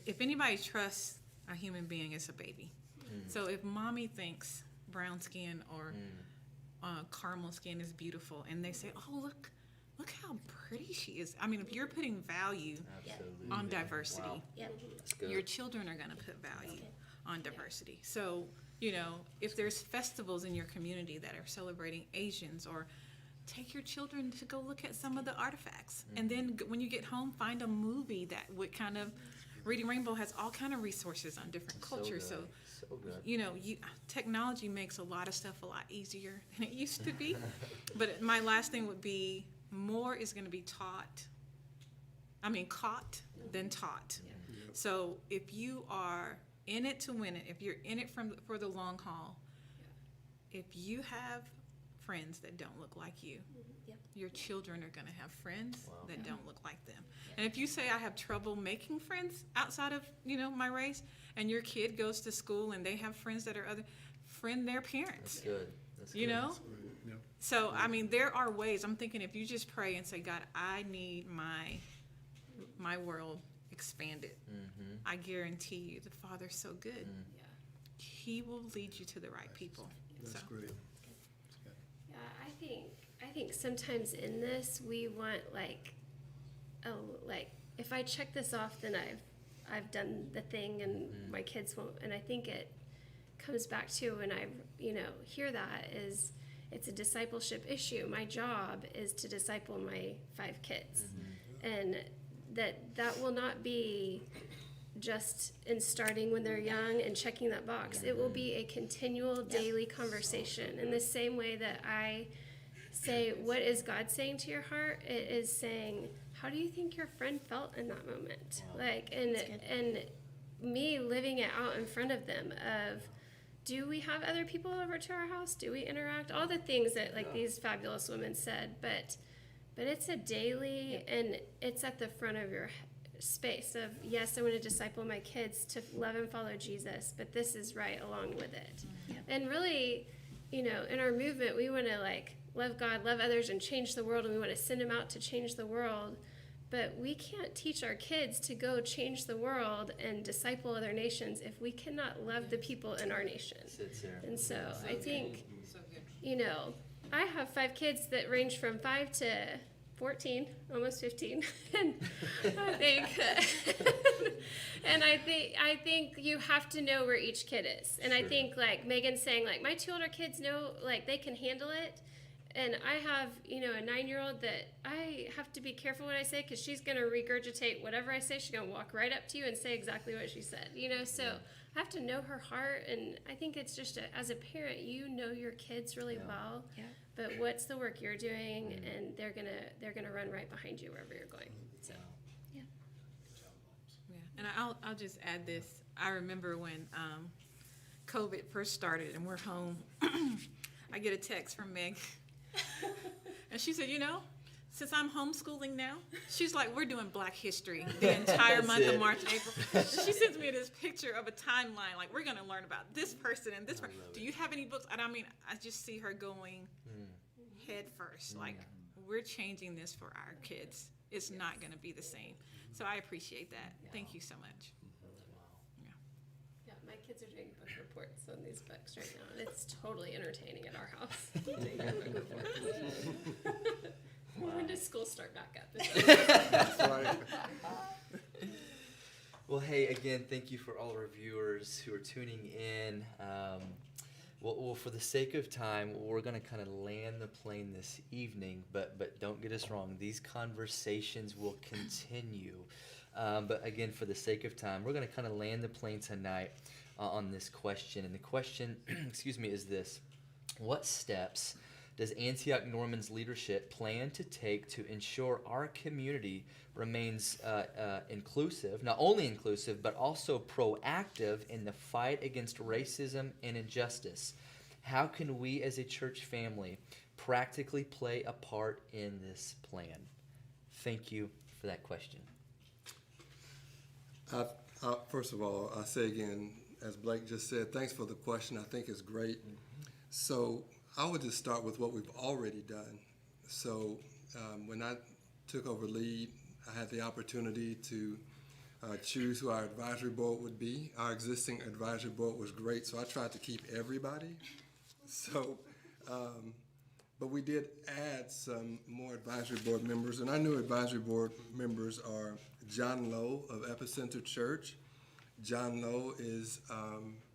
if anybody trusts a human being, it's a baby. So if mommy thinks brown skin or caramel skin is beautiful, and they say, oh, look how pretty she is. I mean, if you're putting value on diversity, That's good. your children are going to put value on diversity. So, if there's festivals in your community that are celebrating Asians, or take your children to go look at some of the artifacts. And then when you get home, find a movie that would kind of, Reading Rainbow has all kind of resources on different cultures. So good. Technology makes a lot of stuff a lot easier than it used to be. But my last thing would be, more is going to be caught than taught. So if you are in it to win it, if you're in it for the long haul, if you have friends that don't look like you, your children are going to have friends that don't look like them. And if you say, I have trouble making friends outside of my race, and your kid goes to school and they have friends that are friend their parents. That's good. That's You good. know? So, I mean, there are ways. I'm thinking if you just pray and say, God, I need my world expanded. I guarantee you, the Father's so good. He will lead you to the right people. That's great. Yeah, I think sometimes in this we want like if I check this off, then I've done the thing, and my kids won't. And I think it comes back to when I hear that is it's a discipleship issue. My job is to disciple my 5 kids, and that will not be just in starting when they're young and checking that box. It will be a continual daily conversation. In the same way that I say, what is God saying to your heart? It is saying, how do you think your friend felt in that moment? And me living it out in front of them of, do we have other people over to our house? Do we interact? All the things that these fabulous women said, but it's a daily, and it's at the front of your space of, yes, I want to disciple my kids to love and follow Jesus, but this is right along with it. And really, in our movement, we want to love God, love others, and change the world, and we want to send them out to change the world. But we can't teach our kids to go change the world and disciple other nations if we cannot love the people in our nation. And so I think, I have 5 kids that range from 5 to 14, almost 15, and I think you have to know where each kid is. And I think Megan's saying my 2 older kids know they can handle it. And I have, a 9-year-old that I have to be careful what I say, because she's going to regurgitate whatever I say. She's going to walk right up to you and say exactly what she said, so I have to know her heart. And I think it's just, as a parent, your kids really well, but what's the work you're doing, and they're going to run right behind you wherever you're going. So, And I'll just add this. I remember when COVID first started and we're home, I get a text from Meg. And she said, since I'm homeschooling now, she's like, we're doing Black History the entire month of March, April. And she sends me this picture of a timeline, like, we're going to learn about this person and this person. Do you have any books? And I just see her going head first. Like, we're changing this for our kids. It's not going to be the same. So I appreciate that. Thank you so much. Yeah, my kids are doing book reports on these books right now, and it's totally entertaining at our house. Doing book reports. When does school start back up? That's right. Well, hey, again, thank you for all of our viewers who are tuning in. Well, for the sake of time, we're going to kind of land the plane this evening, but don't get us wrong. These conversations will continue. But again, for the sake of time, we're going to kind of land the plane tonight on this question. And the question, is this. What steps does Antioch Norman's leadership plan to take to ensure our community remains inclusive, not only inclusive, but also proactive in the fight against racism and injustice? How can we as a church family practically play a part in this plan? Thank you for that question. First of all, I say again, as Blake just said, thanks for the question. I think it's great. So I would just start with what we've already done. So when I took over lead, I had the opportunity to choose who our advisory board would be. Our existing advisory board was great, so I tried to keep everybody. So, but we did add some more advisory board members, and our new advisory board members are John Lowe of Epicenter Church. John Lowe is,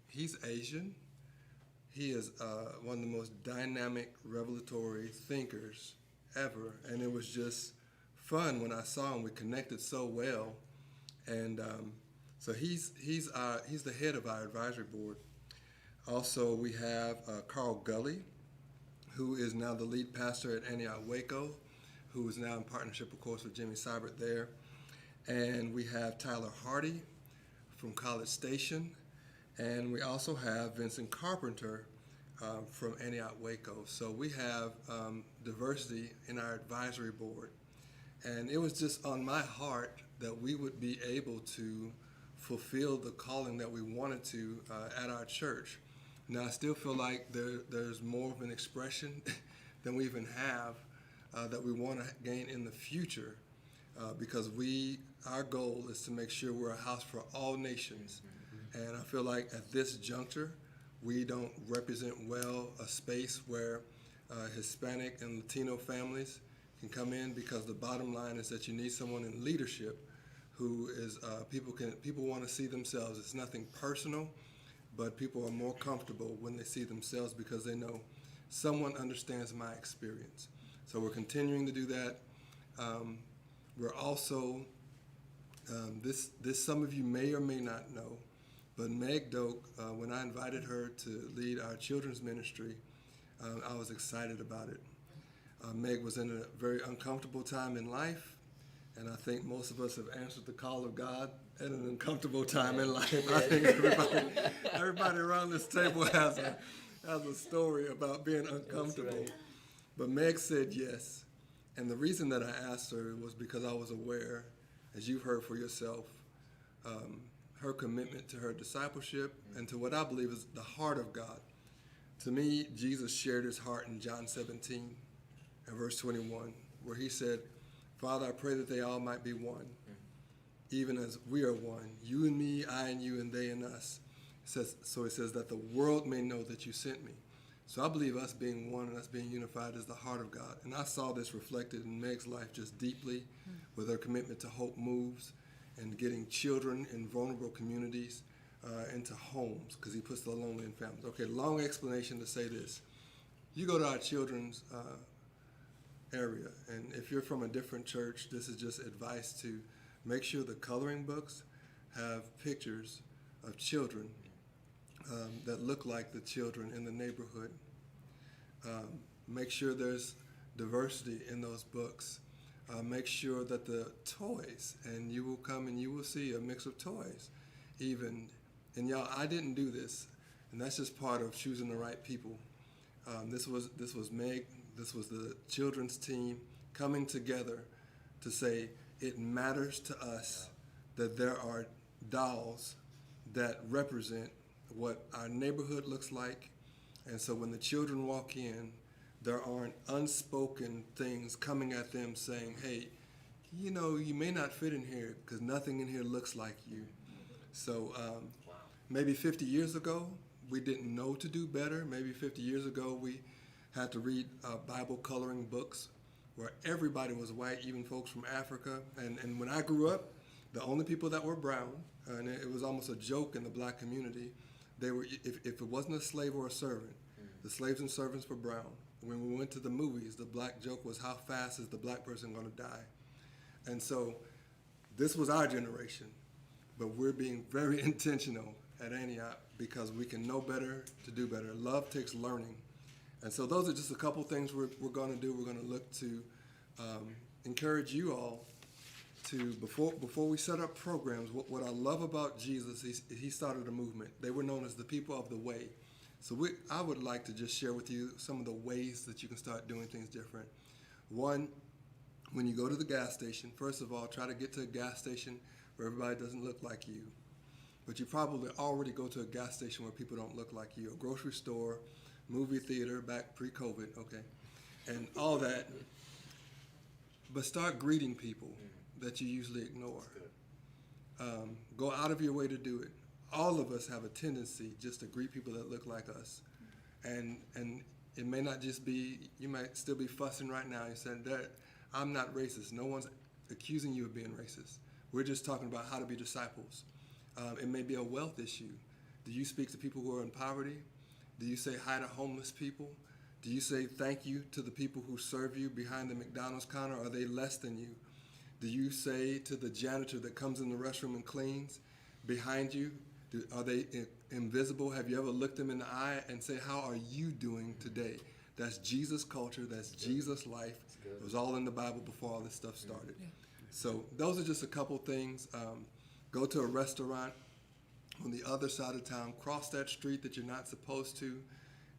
he's Asian. He is one of the most dynamic, revelatory thinkers ever, and it was just fun when I saw him. We connected so well, and so he's the head of our advisory board. Also, we have Carl Gully, who is now the lead pastor at Antioch Waco, who is now in partnership, of course, with Jimmy Seibert there, and we have Tyler Hardy from College Station. And we also have Vincent Carpenter from Antioch Waco. So we have diversity in our advisory board. And it was just on my heart that we would be able to fulfill the calling that we wanted to at our church. Now, I still feel like there's more of an expression than we even have that we want to gain in the future because our goal is to make sure we're a house for all nations. And I feel like at this juncture, we don't represent well a space where Hispanic and Latino families can come in, because the bottom line is that you need someone in leadership who is, people want to see themselves. It's nothing personal, but people are more comfortable when they see themselves because they know someone understands my experience. So we're continuing to do that. We're also, this some of you may or may not know, but Meg Doke, when I invited her to lead our children's ministry, I was excited about it. Meg was in a very uncomfortable time in life, and I think most of us have answered the call of God at an uncomfortable time in life. I think everybody around this table has a story about being uncomfortable. Right. But Meg said yes, and the reason that I asked her was because I was aware, as you've heard for yourself, her commitment to her discipleship and to what I believe is the heart of God. To me, Jesus shared his heart in John 17 and verse 21, where he said, Father, I pray that they all might be one, even as we are one, you and me, I and you, and they and us. So it says that the world may know that you sent me. So I believe us being one and us being unified is the heart of God. And I saw this reflected in Meg's life just deeply with her commitment to Hope Moves and getting children in vulnerable communities into homes, because he puts the lonely in families. Okay, long explanation to say this. You go to our children's area, and if you're from a different church, this is just advice to make sure the coloring books have pictures of children that look like the children in the neighborhood. Make sure there's diversity in those books. make sure that the toys, and you will come and you will see a mix of toys, even. And y'all, I didn't do this, and that's just part of choosing the right people. This was Meg. This was the children's team coming together to say it matters to us that there are dolls that represent what our neighborhood looks like. And so when the children walk in, there aren't unspoken things coming at them saying, hey, you know, you may not fit in here because nothing in here looks like you. So maybe 50 years ago, we didn't know to do better. Maybe 50 years ago, we had to read Bible coloring books where everybody was white, even folks from Africa. And when I grew up, the only people that were brown, and it was almost a joke in the black community, they were, if it wasn't a slave or a servant, the slaves and servants were brown. When we went to the movies, the black joke was, how fast is the black person going to die? And so this was our generation, but we're being very intentional at Antioch because we can know better to do better. Love takes learning. And so those are just a couple things we're going to do. We're going to look to encourage you all to, before we set up programs, what I love about Jesus, he started a movement. They were known as the people of the way. So I would like to just share with you some of the ways that you can start doing things different. One, when you go to the gas station, first of all, try to get to a gas station where everybody doesn't look like you. But you probably already go to a gas station where people don't look like you, a grocery store, movie theater, back pre-COVID, okay, and all that. But start greeting people that you usually ignore. Go out of your way to do it. All of us have a tendency just to greet people that look like us. And it may not just be, you might still be fussing right now and saying that I'm not racist. No one's accusing you of being racist. We're just talking about how to be disciples. It may be a wealth issue. Do you speak to people who are in poverty? Do you say hi to homeless people? Do you say thank you to the people who serve you behind the McDonald's counter? Are they less than you? Do you say to the janitor that comes in the restroom and cleans behind you, are they invisible? Have you ever looked them in the eye and say, how are you doing today? That's Jesus culture. That's Jesus life. It was all in the Bible before all this stuff started. So those are just a couple things. Go to a restaurant on the other side of town, cross that street that you're not supposed to,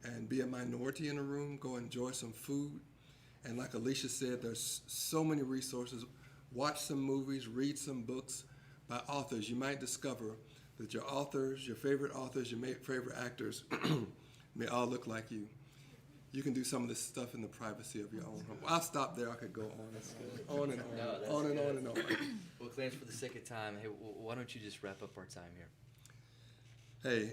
and be a minority in a room. Go enjoy some food. And like Alicia said, there's so many resources. Watch some movies, read some books by authors. You might discover that your authors, your favorite actors may all look like you. You can do some of this stuff in the privacy of your own home. I'll stop there. I could go on and on, No, on and good. on and on. Well, Clarence, for the sake of time, hey, why don't you just wrap up our time here? Hey,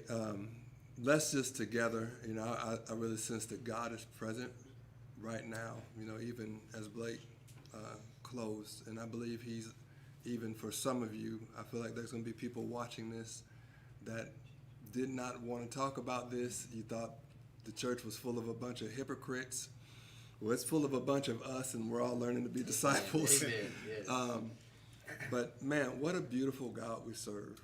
let's just together, I really sense that God is present right now, even as Blake closed. And I believe he's, even for some of you, I feel like there's going to be people watching this that did not want to talk about this. You thought the church was full of a bunch of hypocrites. Well, it's full of a bunch of us, and we're all learning to be disciples. Amen. Yes. But man, what a beautiful God we serve.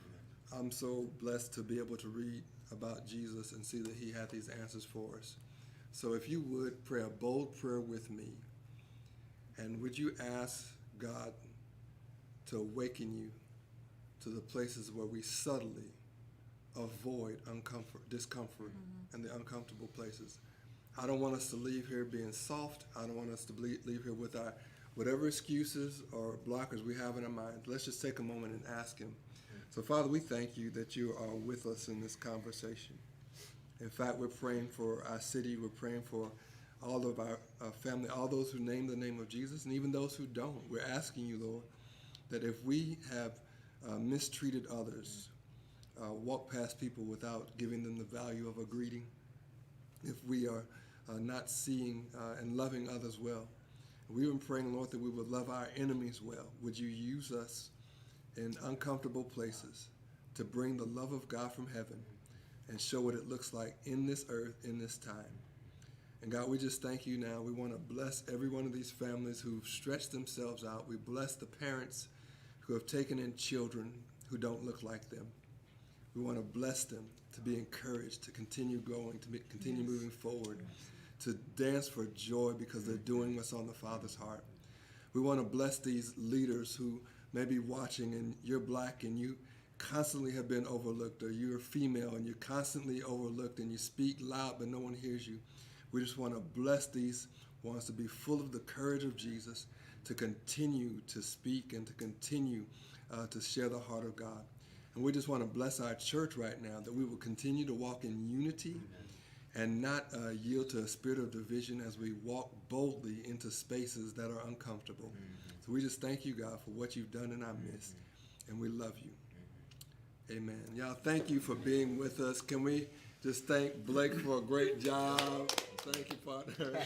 I'm so blessed to be able to read about Jesus and see that he had these answers for us. So if you would pray a bold prayer with me, and would you ask God to awaken you to the places where we subtly avoid discomfort, and the uncomfortable places. I don't want us to leave here being soft. I don't want us to leave here with our whatever excuses or blockers we have in our mind. Let's just take a moment and ask him. So, Father, we thank you that you are with us in this conversation. In fact, we're praying for our city. We're praying for all of our family, all those who name the name of Jesus, and even those who don't. We're asking you, Lord, that if we have mistreated others, walk past people without giving them the value of a greeting, if we are not seeing and loving others well, we've been praying, Lord, that we would love our enemies well. Would you use us in uncomfortable places to bring the love of God from heaven and show what it looks like in this earth, in this time. And God, we just thank you now. We want to bless every one of these families who've stretched themselves out. We bless the parents who have taken in children who don't look like them. We want to bless them to be encouraged, to continue going, to continue moving forward, to dance for joy because they're doing what's on the Father's heart. We want to bless these leaders who may be watching, and you're black and you constantly have been overlooked, or you're female and you're constantly overlooked and you speak loud but no one hears you. We just want to bless these ones to be full of the courage of Jesus, to continue to speak and to continue to share the heart of God. And we just want to bless our church right now, that we will continue to walk in unity and not yield to a spirit of division as we walk boldly into spaces that are uncomfortable. So we just thank you, God, for what you've done in our midst, and we love you. Amen. Y'all, thank you for being with us. Can we just thank Blake for a great job? Thank you, partner.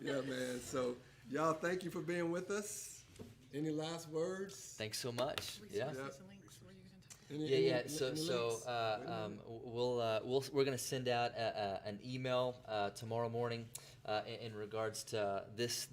Yeah, man. So, y'all, thank you for being with us. Any last words? Thanks so much. Yeah. Resources and links. What are you gonna talk Yeah. Any So links? we're gonna send out an email tomorrow morning in regards to this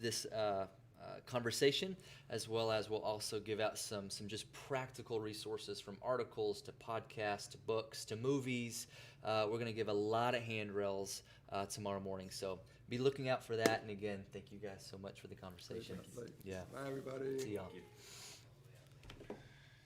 conversation, as well as we'll also give out some just practical resources, from articles to podcasts to books to movies. We're going to give a lot of handrails tomorrow morning, so be looking out for that. And again, thank you guys so much for the conversation. Blake. Yeah. Bye, everybody. See y'all.